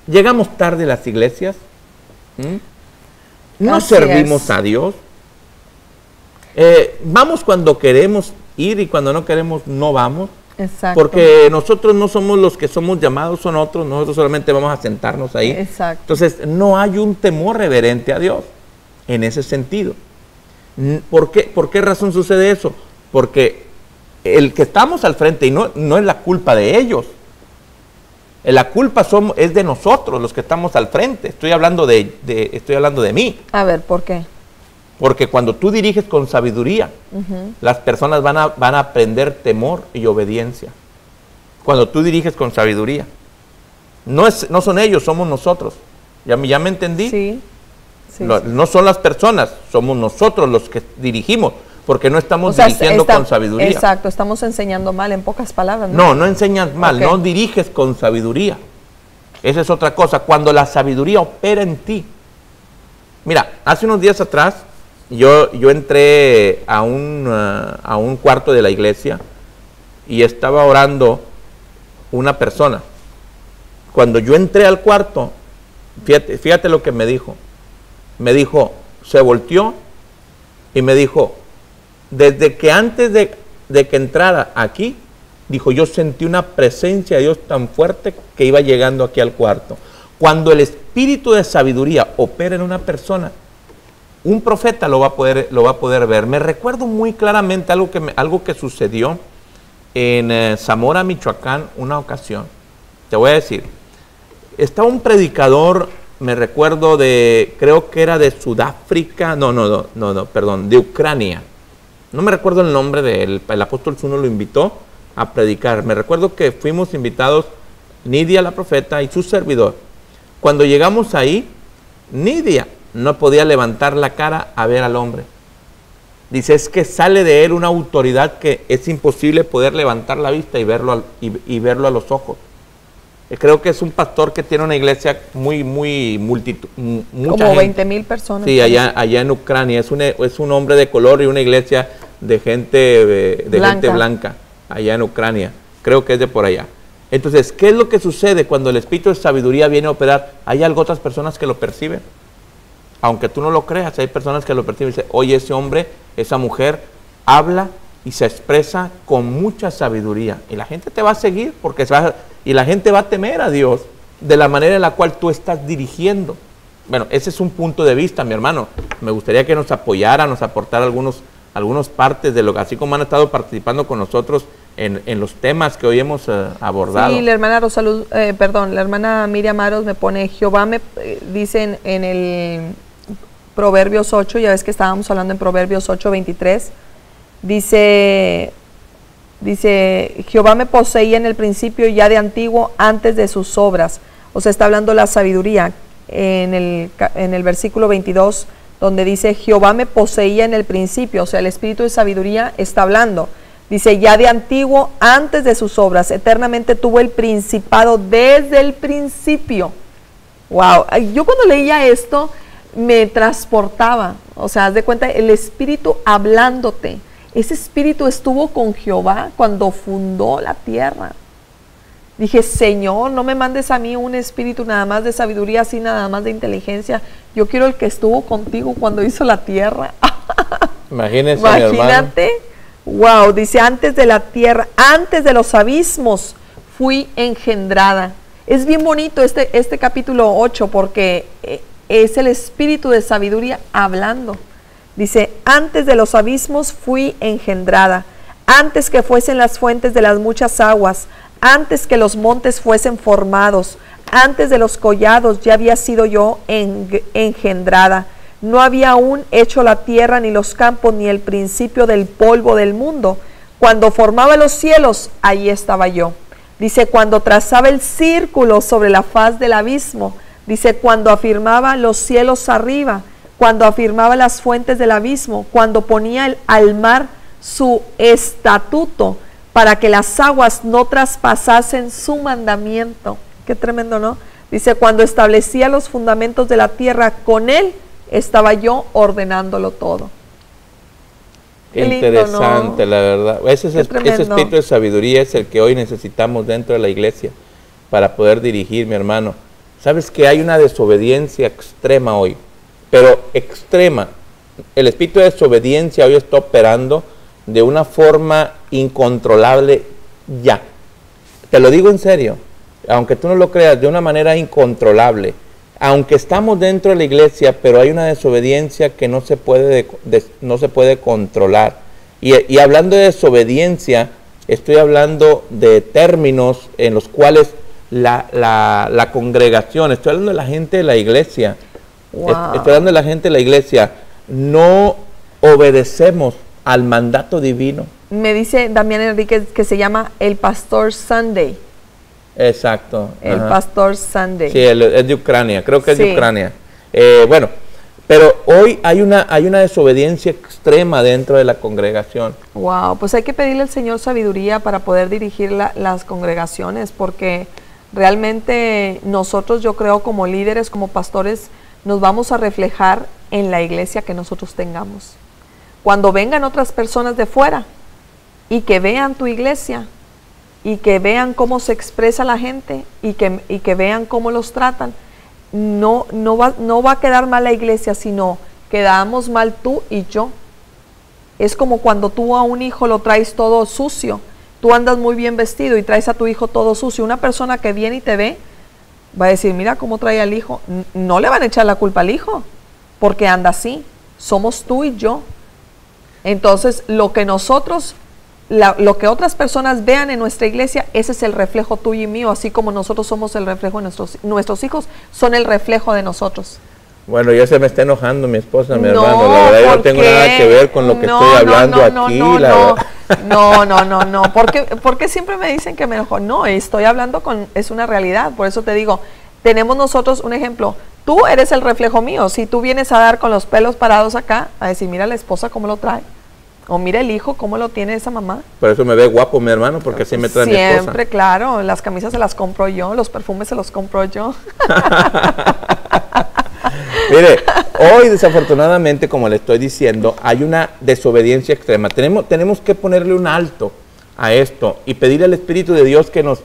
Llegamos tarde a las iglesias, no servimos a Dios, vamos cuando queremos ir y cuando no queremos no vamos. Exacto. Porque nosotros no somos los que somos llamados, son otros, nosotros solamente vamos a sentarnos ahí. Exacto. Entonces no hay un temor reverente a Dios en ese sentido. ¿Por qué razón sucede eso? Porque el que estamos al frente, y no es la culpa de ellos, la culpa es de nosotros los que estamos al frente. Estoy hablando de mí. A ver, ¿por qué? Porque cuando tú diriges con sabiduría, las personas van a aprender temor y obediencia. Cuando tú diriges con sabiduría. No son ellos, somos nosotros. ¿Ya me entendí? Sí. No son las personas, somos nosotros los que dirigimos, porque no estamos dirigiendo con sabiduría. Exacto, estamos enseñando mal, en pocas palabras. No enseñas mal, no diriges con sabiduría. Esa es otra cosa, cuando la sabiduría opera en ti. Mira, hace unos días atrás, yo entré a un cuarto de la iglesia y estaba orando una persona. Cuando yo entré al cuarto, fíjate lo que me dijo. Me dijo, se volteó y me dijo, desde que antes de que entrara aquí, dijo, yo sentí una presencia de Dios tan fuerte que iba llegando aquí al cuarto. Cuando el espíritu de sabiduría opera en una persona, un profeta lo va a poder ver. Me recuerdo muy claramente algo que sucedió en Zamora, Michoacán, una ocasión. Te voy a decir, estaba un predicador, me recuerdo creo que era de Sudáfrica, perdón, de Ucrania. No me recuerdo el nombre de él, el apóstol Zuno lo invitó a predicar. Me recuerdo que fuimos invitados, Nidia la profeta y su servidor. Cuando llegamos ahí, Nidia no podía levantar la cara a ver al hombre. Dice, es que sale de él una autoridad que es imposible poder levantar la vista y verlo a los ojos. Creo que es un pastor que tiene una iglesia muy multitud, mucha como gente. 20,000 personas. Sí, allá en Ucrania. Es un hombre de color y una iglesia de gente blanca, allá en Ucrania. Creo que es de por allá. Entonces, ¿qué es lo que sucede cuando el espíritu de sabiduría viene a operar? Hay otras personas que lo perciben. Aunque tú no lo creas, hay personas que lo perciben y dicen, oye, ese hombre, esa mujer, habla y se expresa con mucha sabiduría. Y la gente te va a seguir y la gente va a temer a Dios de la manera en la cual tú estás dirigiendo. Bueno, ese es un punto de vista, mi hermano. Me gustaría que nos apoyara, nos aportara algunas partes de lo que, así como han estado participando con nosotros en los temas que hoy hemos abordado. Sí, la hermana la hermana Miriam Aros me pone, Jehová me dice en el Proverbios 8, ya ves que estábamos hablando en Proverbios 8:23, dice, Jehová me poseía en el principio, ya de antiguo, antes de sus obras. O sea, está hablando la sabiduría en el versículo 22, donde dice, Jehová me poseía en el principio. O sea, el espíritu de sabiduría está hablando. Dice, ya de antiguo, antes de sus obras, eternamente tuvo el principado desde el principio. Wow, yo cuando leía esto me transportaba. O sea, haz de cuenta, el espíritu hablándote. Ese espíritu estuvo con Jehová cuando fundó la tierra. Dije, Señor, no me mandes a mí un espíritu nada más de sabiduría, así nada más de inteligencia. Yo quiero el que estuvo contigo cuando hizo la tierra. Imagínate. Wow, dice, antes de la tierra, antes de los abismos, fui engendrada. Es bien bonito este capítulo 8 porque es el espíritu de sabiduría hablando. Dice, antes de los abismos fui engendrada, antes que fuesen las fuentes de las muchas aguas, antes que los montes fuesen formados, antes de los collados ya había sido yo engendrada. No había aún hecho la tierra, ni los campos, ni el principio del polvo del mundo. Cuando formaba los cielos, ahí estaba yo. Dice, cuando trazaba el círculo sobre la faz del abismo. Dice, cuando afirmaba los cielos arriba, cuando afirmaba las fuentes del abismo, cuando ponía al mar su estatuto, para que las aguas no traspasasen su mandamiento. Qué tremendo, ¿no? Dice, cuando establecía los fundamentos de la tierra, con él estaba yo ordenándolo todo. Qué interesante, ¿no? La verdad. Ese espíritu de sabiduría es el que hoy necesitamos dentro de la iglesia para poder dirigir, mi hermano. Sabes que hay una desobediencia extrema hoy, pero extrema. El espíritu de desobediencia hoy está operando de una forma incontrolable ya. Te lo digo en serio, aunque tú no lo creas, de una manera incontrolable. Aunque estamos dentro de la iglesia, pero hay una desobediencia que no se puede controlar. Y hablando de desobediencia, estoy hablando de términos en los cuales la congregación, estoy hablando de la gente de la iglesia, estoy hablando de la gente de la iglesia, no obedecemos al mandato divino. Me dice Damián Enrique que se llama el Pastor Sunday. Exacto. El Pastor Sunday. Sí, es de Ucrania, creo que es de Ucrania. Bueno, pero hoy hay una desobediencia extrema dentro de la congregación. Wow, pues hay que pedirle al Señor sabiduría para poder dirigir las congregaciones, porque realmente nosotros, yo creo, como líderes, como pastores, nos vamos a reflejar en la iglesia que nosotros tengamos. Cuando vengan otras personas de fuera y que vean tu iglesia, y que vean cómo se expresa la gente y que vean cómo los tratan, no va a quedar mal la iglesia, sino quedamos mal tú y yo. Es como cuando tú a un hijo lo traes todo sucio, tú andas muy bien vestido y traes a tu hijo todo sucio. Una persona que viene y te ve va a decir, mira cómo trae al hijo. No le van a echar la culpa al hijo porque anda así. Somos tú y yo. Entonces lo que otras personas vean en nuestra iglesia, ese es el reflejo tuyo y mío, así como nosotros somos el reflejo de nuestros hijos, son el reflejo de nosotros. Bueno, ya se me está enojando mi esposa, mi hermano, la verdad yo no tengo nada que ver con lo que estoy hablando aquí. No. Porque siempre me dicen que me enojo. No, estoy hablando es una realidad. Por eso te digo, tenemos nosotros un ejemplo. Tú eres el reflejo mío. Si tú vienes a dar con los pelos parados acá, a decir, mira la esposa cómo lo trae. O mira el hijo cómo lo tiene esa mamá. Por eso me ve guapo mi hermano, porque así me trae mi esposa. Siempre, claro. Las camisas se las compro yo, los perfumes se los compro yo. Mire, hoy desafortunadamente, como le estoy diciendo, hay una desobediencia extrema. Tenemos que ponerle un alto a esto y pedirle al Espíritu de Dios que nos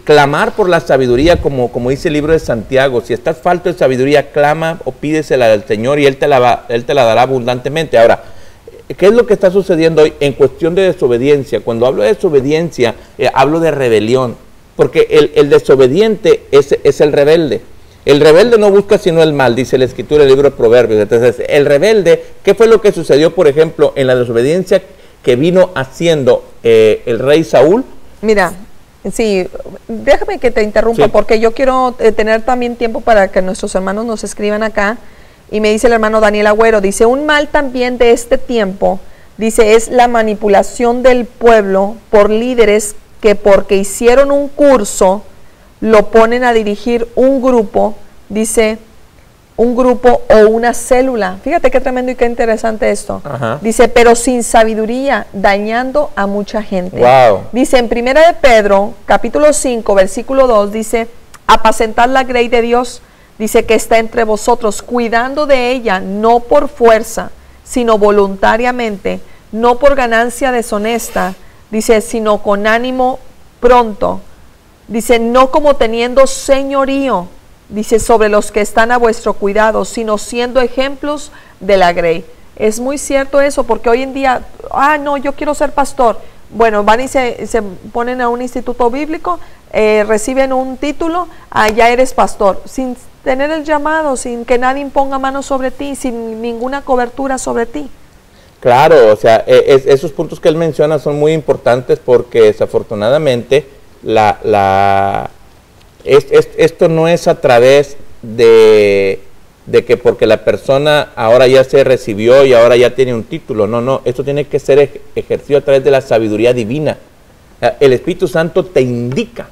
clamar por la sabiduría, como dice el libro de Santiago. Si estás falto de sabiduría, clama o pídesela al Señor y Él te la dará abundantemente. Ahora, ¿qué es lo que está sucediendo hoy en cuestión de desobediencia? Cuando hablo de desobediencia, hablo de rebelión, porque el desobediente es el rebelde. El rebelde no busca sino el mal, dice la Escritura, el libro de Proverbios. Entonces, el rebelde, ¿qué fue lo que sucedió, por ejemplo, en la desobediencia que vino haciendo el rey Saúl? Mira, sí, déjame que te interrumpa, sí, porque yo quiero tener también tiempo para que nuestros hermanos nos escriban acá. Y me dice el hermano Daniel Agüero, dice, un mal también de este tiempo, dice, es la manipulación del pueblo por líderes que porque hicieron un curso, lo ponen a dirigir un grupo, dice, un grupo o una célula. Fíjate qué tremendo y qué interesante esto. Ajá. Dice, pero sin sabiduría, dañando a mucha gente. Wow. Dice, en 1 de Pedro, capítulo 5, versículo 2, dice, apacentad la grey de Dios, dice que está entre vosotros, cuidando de ella, no por fuerza, sino voluntariamente, no por ganancia deshonesta, dice, sino con ánimo pronto, dice, no como teniendo señorío, dice, sobre los que están a vuestro cuidado, sino siendo ejemplos de la grey. Es muy cierto eso, porque hoy en día, no, yo quiero ser pastor. Bueno, van y se ponen a un instituto bíblico, reciben un título, ya eres pastor, sin tener el llamado, sin que nadie ponga manos sobre ti, sin ninguna cobertura sobre ti. Claro, o sea, esos puntos que él menciona son muy importantes porque desafortunadamente esto no es a través de que porque la persona ahora ya se recibió y ahora ya tiene un título. No, esto tiene que ser ejercido a través de la sabiduría divina. El Espíritu Santo te indica.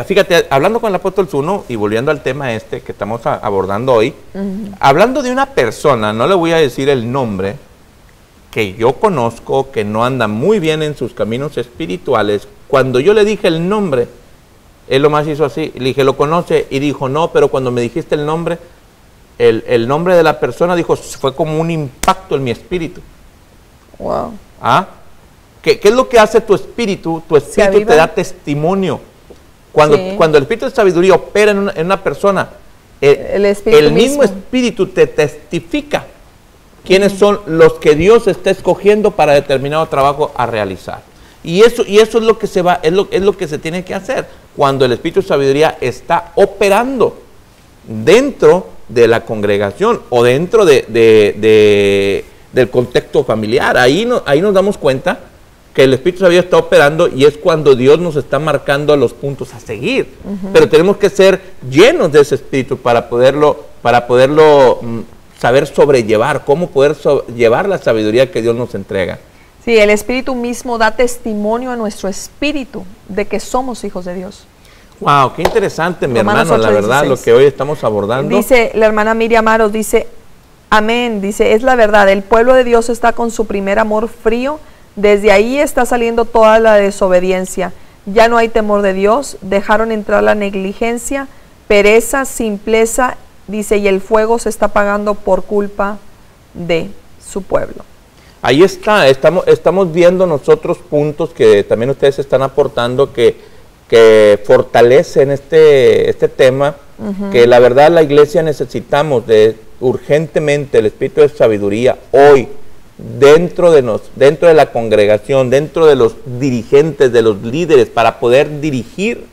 Fíjate, hablando con el apóstol Zuno y volviendo al tema que estamos abordando hoy, hablando de una persona, no le voy a decir el nombre, que yo conozco, que no anda muy bien en sus caminos espirituales. Cuando yo le dije el nombre, él lo más hizo así, le dije, ¿lo conoce? Y dijo, no, pero cuando me dijiste el nombre nombre de la persona, dijo, fue como un impacto en mi espíritu. Wow. ¿Qué es lo que hace tu espíritu? Tu espíritu te da testimonio. Cuando el espíritu de sabiduría opera en una persona, el mismo espíritu te testifica quiénes son los que Dios está escogiendo para determinado trabajo a realizar. Y eso es lo que es lo que se tiene que hacer cuando el espíritu de sabiduría está operando dentro de la congregación o dentro del contexto familiar. Ahí nos damos cuenta que el Espíritu de Sabiduría está operando y es cuando Dios nos está marcando los puntos a seguir. Pero tenemos que ser llenos de ese Espíritu para poderlo saber sobrellevar, cómo poder llevar la sabiduría que Dios nos entrega. Sí, el Espíritu mismo da testimonio a nuestro espíritu de que somos hijos de Dios. Wow, qué interesante, mi hermano, la verdad, lo que hoy estamos abordando. Dice la hermana Miriam Aros, dice, amén, dice, es la verdad, el pueblo de Dios está con su primer amor frío. Desde ahí está saliendo toda la desobediencia. Ya no hay temor de Dios, dejaron entrar la negligencia, pereza, simpleza, dice, y el fuego se está apagando por culpa de su pueblo. Ahí estamos viendo nosotros puntos que también ustedes están aportando que fortalecen este tema, que la verdad la iglesia necesitamos urgentemente el espíritu de sabiduría hoy, dentro de la congregación, dentro de los dirigentes, de los líderes, para poder dirigir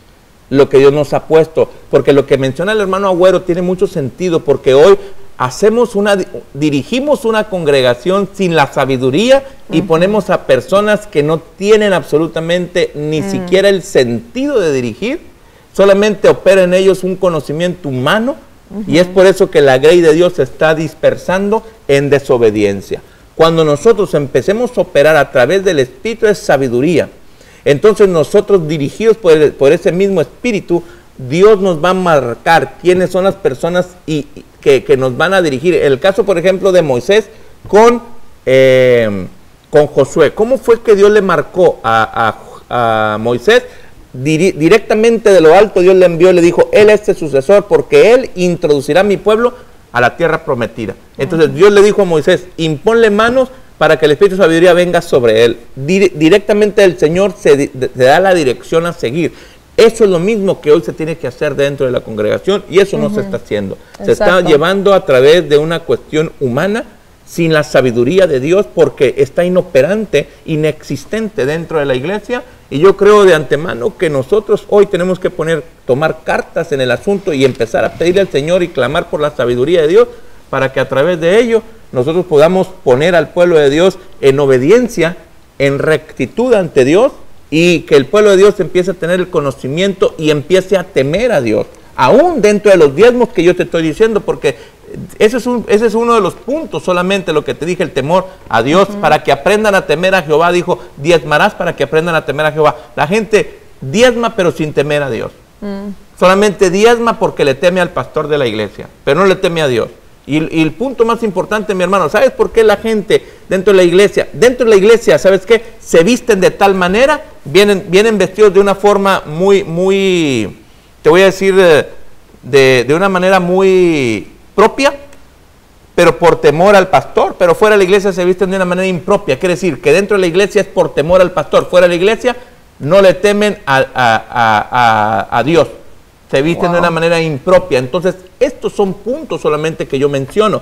lo que Dios nos ha puesto. Porque lo que menciona el hermano Agüero tiene mucho sentido, porque hoy dirigimos una congregación sin la sabiduría y ponemos a personas que no tienen absolutamente ni siquiera el sentido de dirigir, solamente opera en ellos un conocimiento humano y es por eso que la grey de Dios se está dispersando en desobediencia. Cuando nosotros empecemos a operar a través del espíritu de sabiduría, entonces nosotros, dirigidos por ese mismo espíritu, Dios nos va a marcar quiénes son las personas que nos van a dirigir. El caso, por ejemplo, de Moisés con Josué. ¿Cómo fue que Dios le marcó a Moisés? Directamente de lo alto Dios le envió y le dijo, él es el sucesor porque él introducirá a mi pueblo a la tierra prometida. Entonces Dios le dijo a Moisés, imponle manos para que el espíritu de sabiduría venga sobre él. Directamente el Señor se da la dirección a seguir. Eso es lo mismo que hoy se tiene que hacer dentro de la congregación y eso no se está haciendo. Se está llevando a través de una cuestión humana sin la sabiduría de Dios porque está inoperante, inexistente dentro de la iglesia. Y yo creo de antemano que nosotros hoy tenemos que tomar cartas en el asunto y empezar a pedirle al Señor y clamar por la sabiduría de Dios para que a través de ello nosotros podamos poner al pueblo de Dios en obediencia, en rectitud ante Dios, y que el pueblo de Dios empiece a tener el conocimiento y empiece a temer a Dios, aún dentro de los diezmos que yo te estoy diciendo, porque ese es uno de los puntos, solamente lo que te dije, el temor a Dios, para que aprendan a temer a Jehová. Dijo, diezmarás para que aprendan a temer a Jehová. La gente diezma pero sin temer a Dios. Solamente diezma porque le teme al pastor de la iglesia, pero no le teme a Dios. Y el punto más importante, mi hermano, ¿sabes por qué la gente dentro de la iglesia, ¿sabes qué? Se visten de tal manera, vienen vestidos de una forma muy, te voy a decir, de una manera muy propia, pero por temor al pastor, pero fuera de la iglesia se visten de una manera impropia. Quiere decir que dentro de la iglesia es por temor al pastor, fuera de la iglesia no le temen a Dios. Se visten de una manera impropia. Entonces, estos son puntos solamente que yo menciono.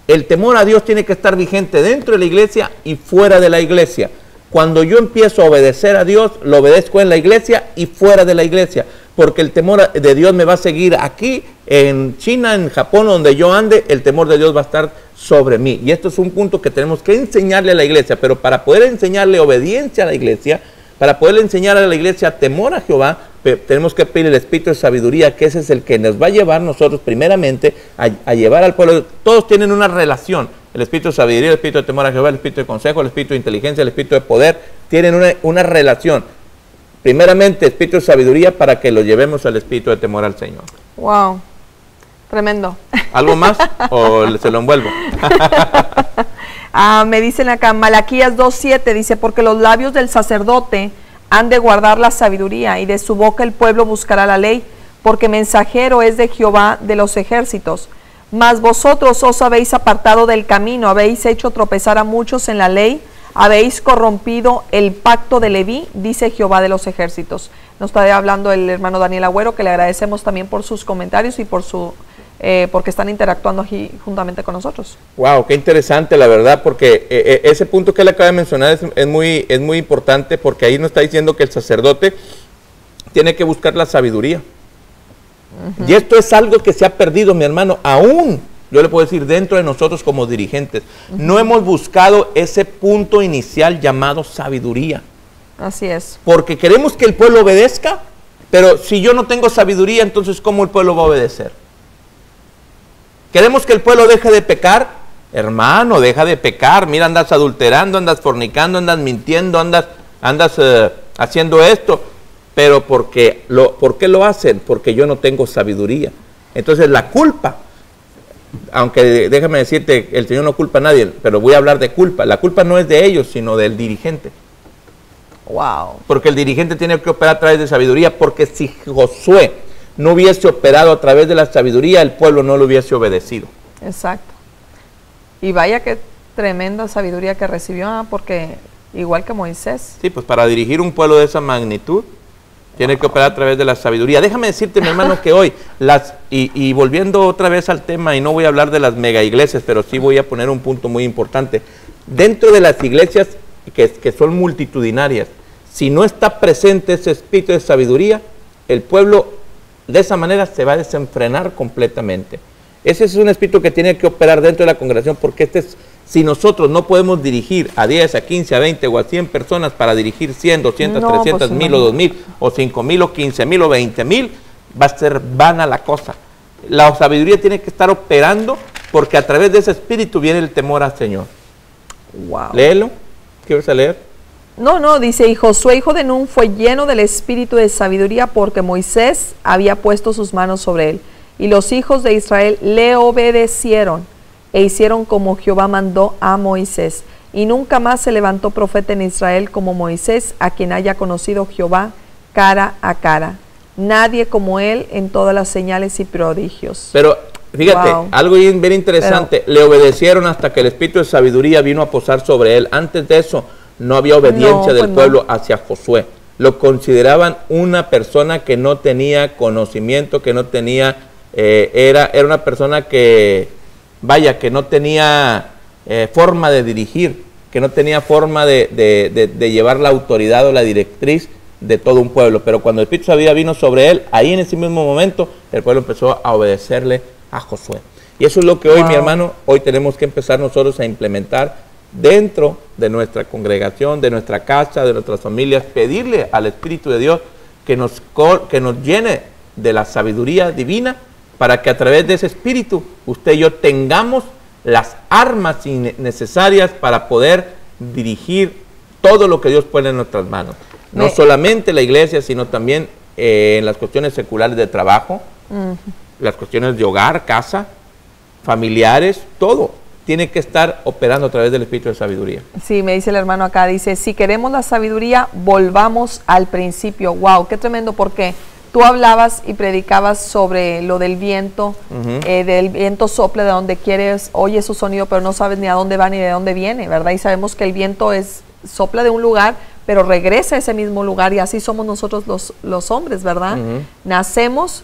El temor a Dios tiene que estar vigente dentro de la iglesia y fuera de la iglesia. Cuando yo empiezo a obedecer a Dios, lo obedezco en la iglesia y fuera de la iglesia. Porque el temor de Dios me va a seguir aquí, en China, en Japón, donde yo ande, el temor de Dios va a estar sobre mí. Y esto es un punto que tenemos que enseñarle a la iglesia. Pero para poder enseñarle obediencia a la iglesia, para poderle enseñar a la iglesia temor a Jehová, tenemos que pedir el espíritu de sabiduría, que ese es el que nos va a llevar nosotros primeramente a llevar al pueblo. Todos tienen una relación, el espíritu de sabiduría, el espíritu de temor a Jehová, el espíritu de consejo, el espíritu de inteligencia, el espíritu de poder, tienen una relación. Primeramente espíritu de sabiduría para que lo llevemos al espíritu de temor al Señor. Wow, tremendo. ¿Algo más o se lo envuelvo? Me dicen acá, Malaquías 2:7 dice, porque los labios del sacerdote han de guardar la sabiduría, y de su boca el pueblo buscará la ley, porque mensajero es de Jehová de los ejércitos. Mas vosotros os habéis apartado del camino, habéis hecho tropezar a muchos en la ley, habéis corrompido el pacto de Leví, dice Jehová de los ejércitos. Nos está hablando el hermano Daniel Agüero, que le agradecemos también por sus comentarios y por porque están interactuando aquí juntamente con nosotros. Wow, qué interesante, la verdad, porque ese punto que él acaba de mencionar es muy importante, porque ahí nos está diciendo que el sacerdote tiene que buscar la sabiduría. Y esto es algo que se ha perdido, mi hermano, aún, yo le puedo decir, dentro de nosotros como dirigentes. No hemos buscado ese punto inicial llamado sabiduría. Así es. Porque queremos que el pueblo obedezca, pero si yo no tengo sabiduría, entonces ¿cómo el pueblo va a obedecer? Queremos que el pueblo deje de pecar. Hermano, deja de pecar. Mira, andas adulterando, andas fornicando, andas mintiendo, andas haciendo esto. Pero ¿por qué lo hacen? Porque yo no tengo sabiduría. Entonces la culpa, aunque déjame decirte, el Señor no culpa a nadie, pero voy a hablar de culpa. La culpa no es de ellos, sino del dirigente. Wow. Porque el dirigente tiene que operar a través de sabiduría, porque si Josué no hubiese operado a través de la sabiduría, el pueblo no lo hubiese obedecido. Exacto. Y vaya que tremenda sabiduría que recibió, porque igual que Moisés. Sí, pues para dirigir un pueblo de esa magnitud, tiene que operar a través de la sabiduría. Déjame decirte, mi hermano, que hoy, y volviendo otra vez al tema, y no voy a hablar de las mega iglesias, pero sí voy a poner un punto muy importante. Dentro de las iglesias que son multitudinarias, si no está presente ese espíritu de sabiduría, el pueblo de esa manera se va a desenfrenar completamente. Ese es un espíritu que tiene que operar dentro de la congregación, porque si nosotros no podemos dirigir a 10, a 15, a 20 o a 100 personas para dirigir 100, 200, 300, 1000 o 2000 o 5000 o 15000 o 20000, va a ser vana la cosa. La sabiduría tiene que estar operando, porque a través de ese espíritu viene el temor al Señor. Wow. Léelo. ¿Qué vas a leer? No, dice, y Josué, hijo de Nun, fue lleno del espíritu de sabiduría porque Moisés había puesto sus manos sobre él. Y los hijos de Israel le obedecieron e hicieron como Jehová mandó a Moisés. Y nunca más se levantó profeta en Israel como Moisés, a quien haya conocido Jehová cara a cara. Nadie como él en todas las señales y prodigios. Pero fíjate, Wow. algo bien interesante. Le obedecieron hasta que el espíritu de sabiduría vino a posar sobre él. Antes de eso no había obediencia del pueblo hacia Josué. Lo consideraban una persona que no tenía conocimiento, que no tenía, era una persona que, vaya, que no tenía forma de dirigir, que no tenía forma de llevar la autoridad o la directriz de todo un pueblo. Pero cuando el espíritu de sabiduría vino sobre él, ahí en ese mismo momento, el pueblo empezó a obedecerle a Josué. Y eso es lo que hoy, mi hermano, hoy tenemos que empezar nosotros a implementar dentro de nuestra congregación, de nuestra casa, de nuestras familias, pedirle al Espíritu de Dios que nos llene de la sabiduría divina para que a través de ese Espíritu usted y yo tengamos las armas necesarias para poder dirigir todo lo que Dios pone en nuestras manos. No solamente la iglesia, sino también en las cuestiones seculares de trabajo, las cuestiones de hogar, casa, familiares, todo tiene que estar operando a través del espíritu de sabiduría. Sí, me dice el hermano acá, dice, si queremos la sabiduría, volvamos al principio. Wow, qué tremendo, porque tú hablabas y predicabas sobre lo del viento, del viento sopla de donde quieres, oye su sonido, pero no sabes ni a dónde va ni de dónde viene, ¿verdad? Y sabemos que el viento sopla de un lugar, pero regresa a ese mismo lugar, y así somos nosotros los hombres, ¿verdad? Nacemos,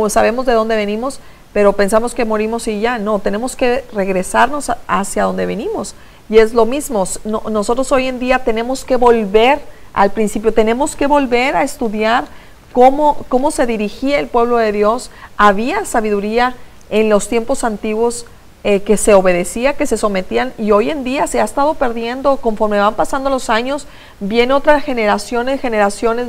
sabemos de dónde venimos, pero pensamos que morimos y ya. No, tenemos que regresarnos hacia donde venimos. Y es lo mismo, nosotros hoy en día tenemos que volver al principio, tenemos que volver a estudiar cómo se dirigía el pueblo de Dios. Había sabiduría en los tiempos antiguos, que se obedecía, que se sometían, y hoy en día se ha estado perdiendo. Conforme van pasando los años, viene otras generaciones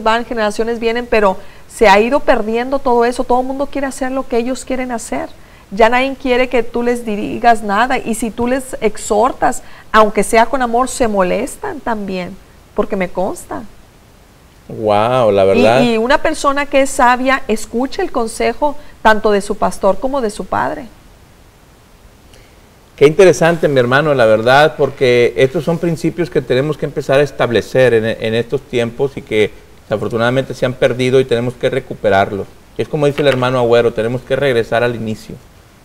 van, generaciones vienen, pero se ha ido perdiendo todo eso. Todo el mundo quiere hacer lo que ellos quieren hacer. Ya nadie quiere que tú les digas nada, y si tú les exhortas, aunque sea con amor, se molestan también, porque me consta. Wow, la verdad. Y una persona que es sabia escucha el consejo tanto de su pastor como de su padre. Qué interesante, mi hermano, la verdad, porque estos son principios que tenemos que empezar a establecer en estos tiempos, y que desafortunadamente se han perdido y tenemos que recuperarlos. Y es como dice el hermano Agüero, tenemos que regresar al inicio.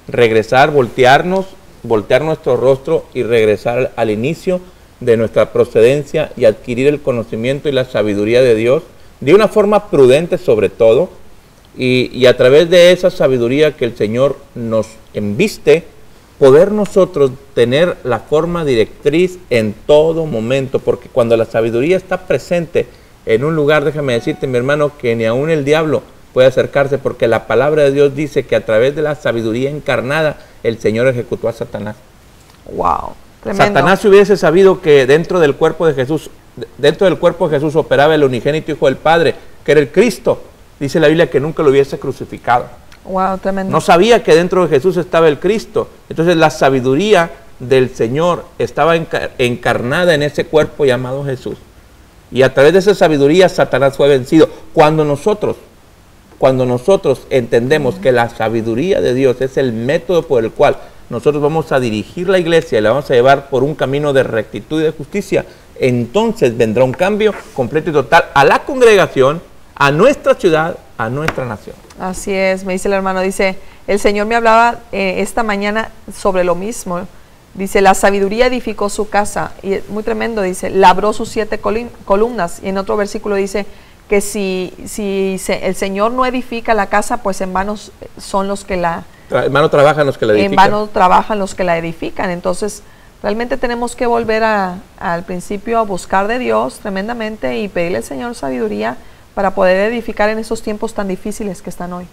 Regresar, voltear nuestro rostro y regresar al inicio de nuestra procedencia y adquirir el conocimiento y la sabiduría de Dios de una forma prudente sobre todo, y a través de esa sabiduría que el Señor nos embiste, poder nosotros tener la forma directriz en todo momento, porque cuando la sabiduría está presente en un lugar, déjame decirte, mi hermano, que ni aún el diablo puede acercarse, porque la palabra de Dios dice que a través de la sabiduría encarnada el Señor ejecutó a Satanás. Wow, tremendo. Satanás, si hubiese sabido que dentro del cuerpo de Jesús operaba el unigénito Hijo del Padre, que era el Cristo, dice la Biblia que nunca lo hubiese crucificado. Wow, tremendo. No sabía que dentro de Jesús estaba el Cristo. Entonces la sabiduría del Señor estaba encarnada en ese cuerpo llamado Jesús. Y a través de esa sabiduría Satanás fue vencido. Cuando nosotros entendemos que la sabiduría de Dios es el método por el cual nosotros vamos a dirigir la iglesia y la vamos a llevar por un camino de rectitud y de justicia, entonces vendrá un cambio completo y total a la congregación, a nuestra ciudad, a nuestra nación. Así es, me dice el hermano, dice, el Señor me hablaba esta mañana sobre lo mismo. Dice, la sabiduría edificó su casa, y muy tremendo, dice, labró sus 7 columnas, y en otro versículo dice que si el Señor no edifica la casa, pues en vano son los que en vano trabajan los que la edifican. En vano trabajan los que la edifican. Entonces, realmente tenemos que volver al principio, a buscar de Dios tremendamente y pedirle al Señor sabiduría para poder edificar en esos tiempos tan difíciles que están hoy.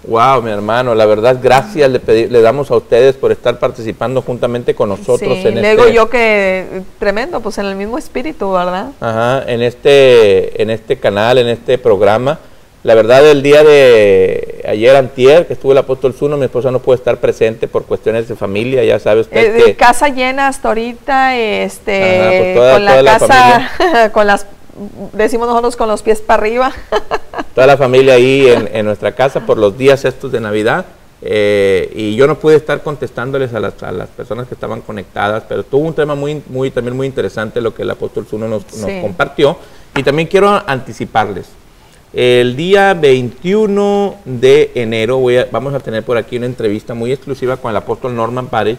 Wow, mi hermano, la verdad, gracias le damos a ustedes por estar participando juntamente con nosotros. Sí, le digo yo que tremendo, pues en el mismo espíritu, ¿verdad? Ajá, en este canal, en este programa, La verdad, el día de ayer, antier, que estuvo el apóstol Zuno, mi esposa no pudo estar presente por cuestiones de familia, ya sabe usted que... Casa llena hasta ahorita, pues con la casa, con las, decimos nosotros, con los pies para arriba. Toda la familia ahí en nuestra casa por los días estos de Navidad, y yo no pude estar contestándoles a las personas que estaban conectadas, pero tuvo un tema también muy interesante lo que el apóstol Zuno nos compartió, y también quiero anticiparles. El día 21 de enero vamos a tener por aquí una entrevista muy exclusiva con el apóstol Norman Parish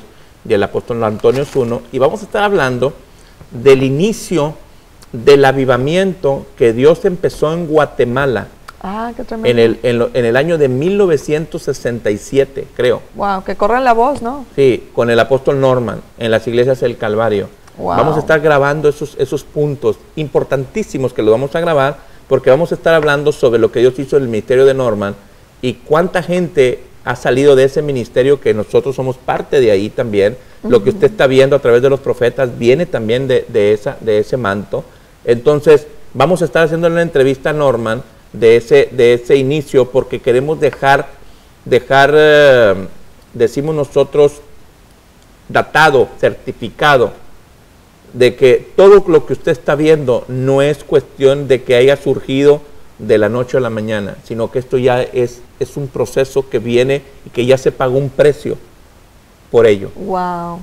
y el apóstol Antonio Zuno, y vamos a estar hablando del inicio del avivamiento que Dios empezó en Guatemala. Qué tremendo. En el año de 1967, creo. Wow, que corran la voz, ¿no? Sí, con el apóstol Norman en las iglesias del Calvario. Wow. Vamos a estar grabando esos puntos importantísimos que los vamos a grabar, porque vamos a estar hablando sobre lo que Dios hizo en el ministerio de Norman y cuánta gente ha salido de ese ministerio, que nosotros somos parte de ahí también. Lo que usted está viendo a través de los profetas viene también de ese manto. Entonces, vamos a estar haciendo una entrevista a Norman de ese inicio, porque queremos dejar, decimos nosotros, datado, certificado, de que todo lo que usted está viendo no es cuestión de que haya surgido de la noche a la mañana, sino que esto ya es un proceso que viene y que ya se pagó un precio por ello. Wow,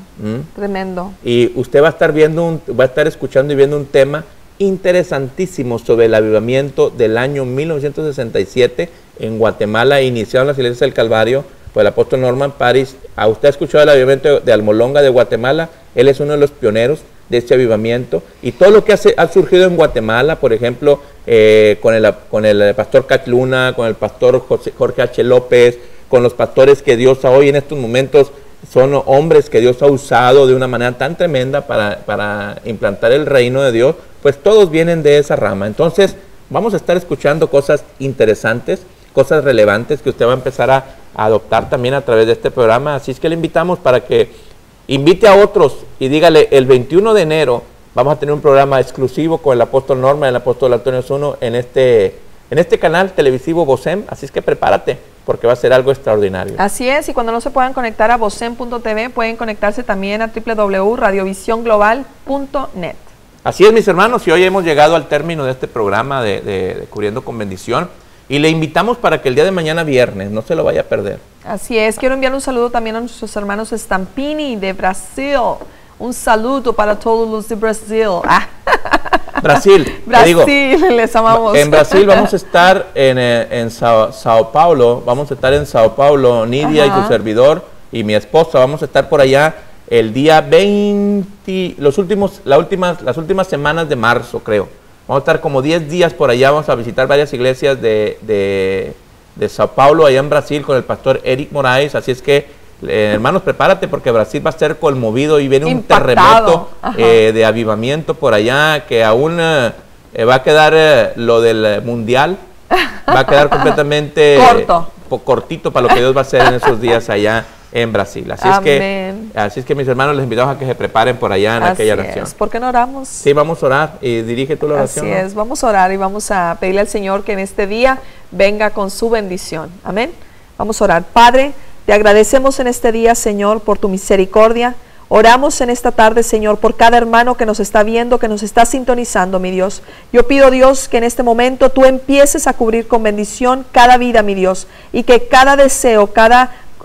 tremendo. Y usted va a estar escuchando y viendo un tema interesantísimo sobre el avivamiento del año 1967 en Guatemala, iniciaron las iglesias del Calvario por el apóstol Norman Parish. ¿Usted ha escuchado el avivamiento de Almolonga de Guatemala? Él es uno de los pioneros de este avivamiento, y todo lo que ha surgido en Guatemala, por ejemplo, con el pastor Cach Luna, con el pastor Jorge H. López, con los pastores que Dios hoy en estos momentos son hombres que Dios ha usado de una manera tan tremenda para implantar el reino de Dios, pues todos vienen de esa rama. Entonces vamos a estar escuchando cosas interesantes, cosas relevantes que usted va a empezar a adoptar también a través de este programa. Así es que le invitamos para que invite a otros y dígale: el 21 de enero vamos a tener un programa exclusivo con el apóstol Norma y el apóstol Antonio Zuno en este canal televisivo Vocem. Así es que prepárate, porque va a ser algo extraordinario. Así es, y cuando no se puedan conectar a vocem.tv, pueden conectarse también a www.radiovisionglobal.net. Así es, mis hermanos, y hoy hemos llegado al término de este programa de Cubriendo con Bendición, y le invitamos para que el día de mañana viernes no se lo vaya a perder. Así es, quiero enviar un saludo también a nuestros hermanos Stampini de Brasil. Un saludo para todos los de Brasil. Brasil, les amamos. En Brasil vamos a estar en Sao Paulo, Nidia y su servidor y mi esposa, vamos a estar por allá el día 20, las últimas semanas de marzo, creo. Vamos a estar como 10 días por allá, vamos a visitar varias iglesias de Sao Paulo, allá en Brasil, con el pastor Eric Moraes. Así es que, hermanos, prepárate, porque Brasil va a ser conmovido y viene un terremoto de avivamiento por allá, que aún va a quedar lo del mundial, va a quedar completamente cortito para lo que Dios va a hacer en esos días allá en Brasil. Así es que mis hermanos, les invitamos a que se preparen por allá en aquella nación. ¿Por qué no oramos? Sí, vamos a orar, y dirige tú la oración. Así es, vamos a orar y vamos a pedirle al Señor que en este día venga con su bendición. Amén. Vamos a orar. Padre, te agradecemos en este día, Señor, por tu misericordia. Oramos en esta tarde, Señor, por cada hermano que nos está viendo, que nos está sintonizando, mi Dios. Yo pido, Dios, que en este momento tú empieces a cubrir con bendición cada vida, mi Dios, y que cada deseo,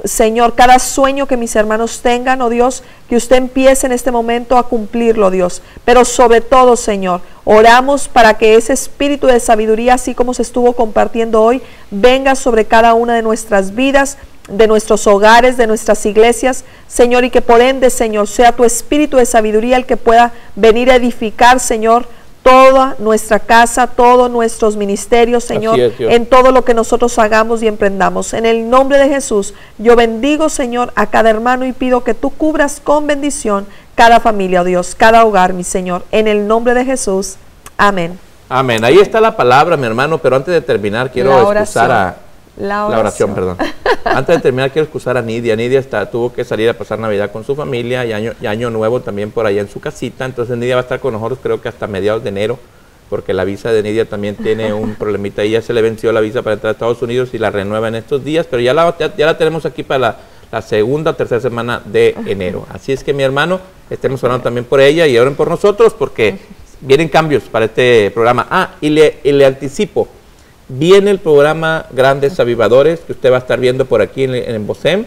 Señor, cada sueño que mis hermanos tengan, oh Dios, que usted empiece en este momento a cumplirlo, Dios. Pero sobre todo, Señor, oramos para que ese espíritu de sabiduría, así como se estuvo compartiendo hoy, venga sobre cada una de nuestras vidas, de nuestros hogares, de nuestras iglesias, Señor, y que por ende, Señor, sea tu espíritu de sabiduría el que pueda venir a edificar, Señor, toda nuestra casa, todos nuestros ministerios, Señor, en todo lo que nosotros hagamos y emprendamos. En el nombre de Jesús, yo bendigo, Señor, a cada hermano y pido que tú cubras con bendición cada familia, oh Dios, cada hogar, mi Señor. En el nombre de Jesús. Amén. Amén. Ahí está la palabra, mi hermano, pero antes de terminar quiero excusar a... La oración, perdón. Antes de terminar, quiero excusar a Nidia. Nidia tuvo que salir a pasar Navidad con su familia y año Nuevo también por allá en su casita. Entonces Nidia va a estar con nosotros, creo que hasta mediados de enero. porque la visa de Nidia también tiene un problemita, y ya se le venció la visa para entrar a Estados Unidos y la renueva en estos días, pero ya la tenemos aquí para la segunda o tercera semana de enero. Así es que, mi hermano, estemos orando también por ella y oren por nosotros, porque vienen cambios para este programa. Y le anticipo, viene el programa Grandes Avivadores, que usted va a estar viendo por aquí en Bosem.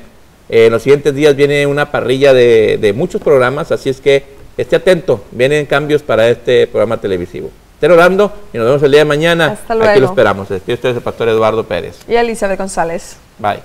En los siguientes días viene una parrilla de muchos programas, así es que esté atento, vienen cambios para este programa televisivo. Estén orando y nos vemos el día de mañana. Hasta luego. Aquí lo esperamos. Este es el pastor Eduardo Pérez. Y Elizabeth González. Bye.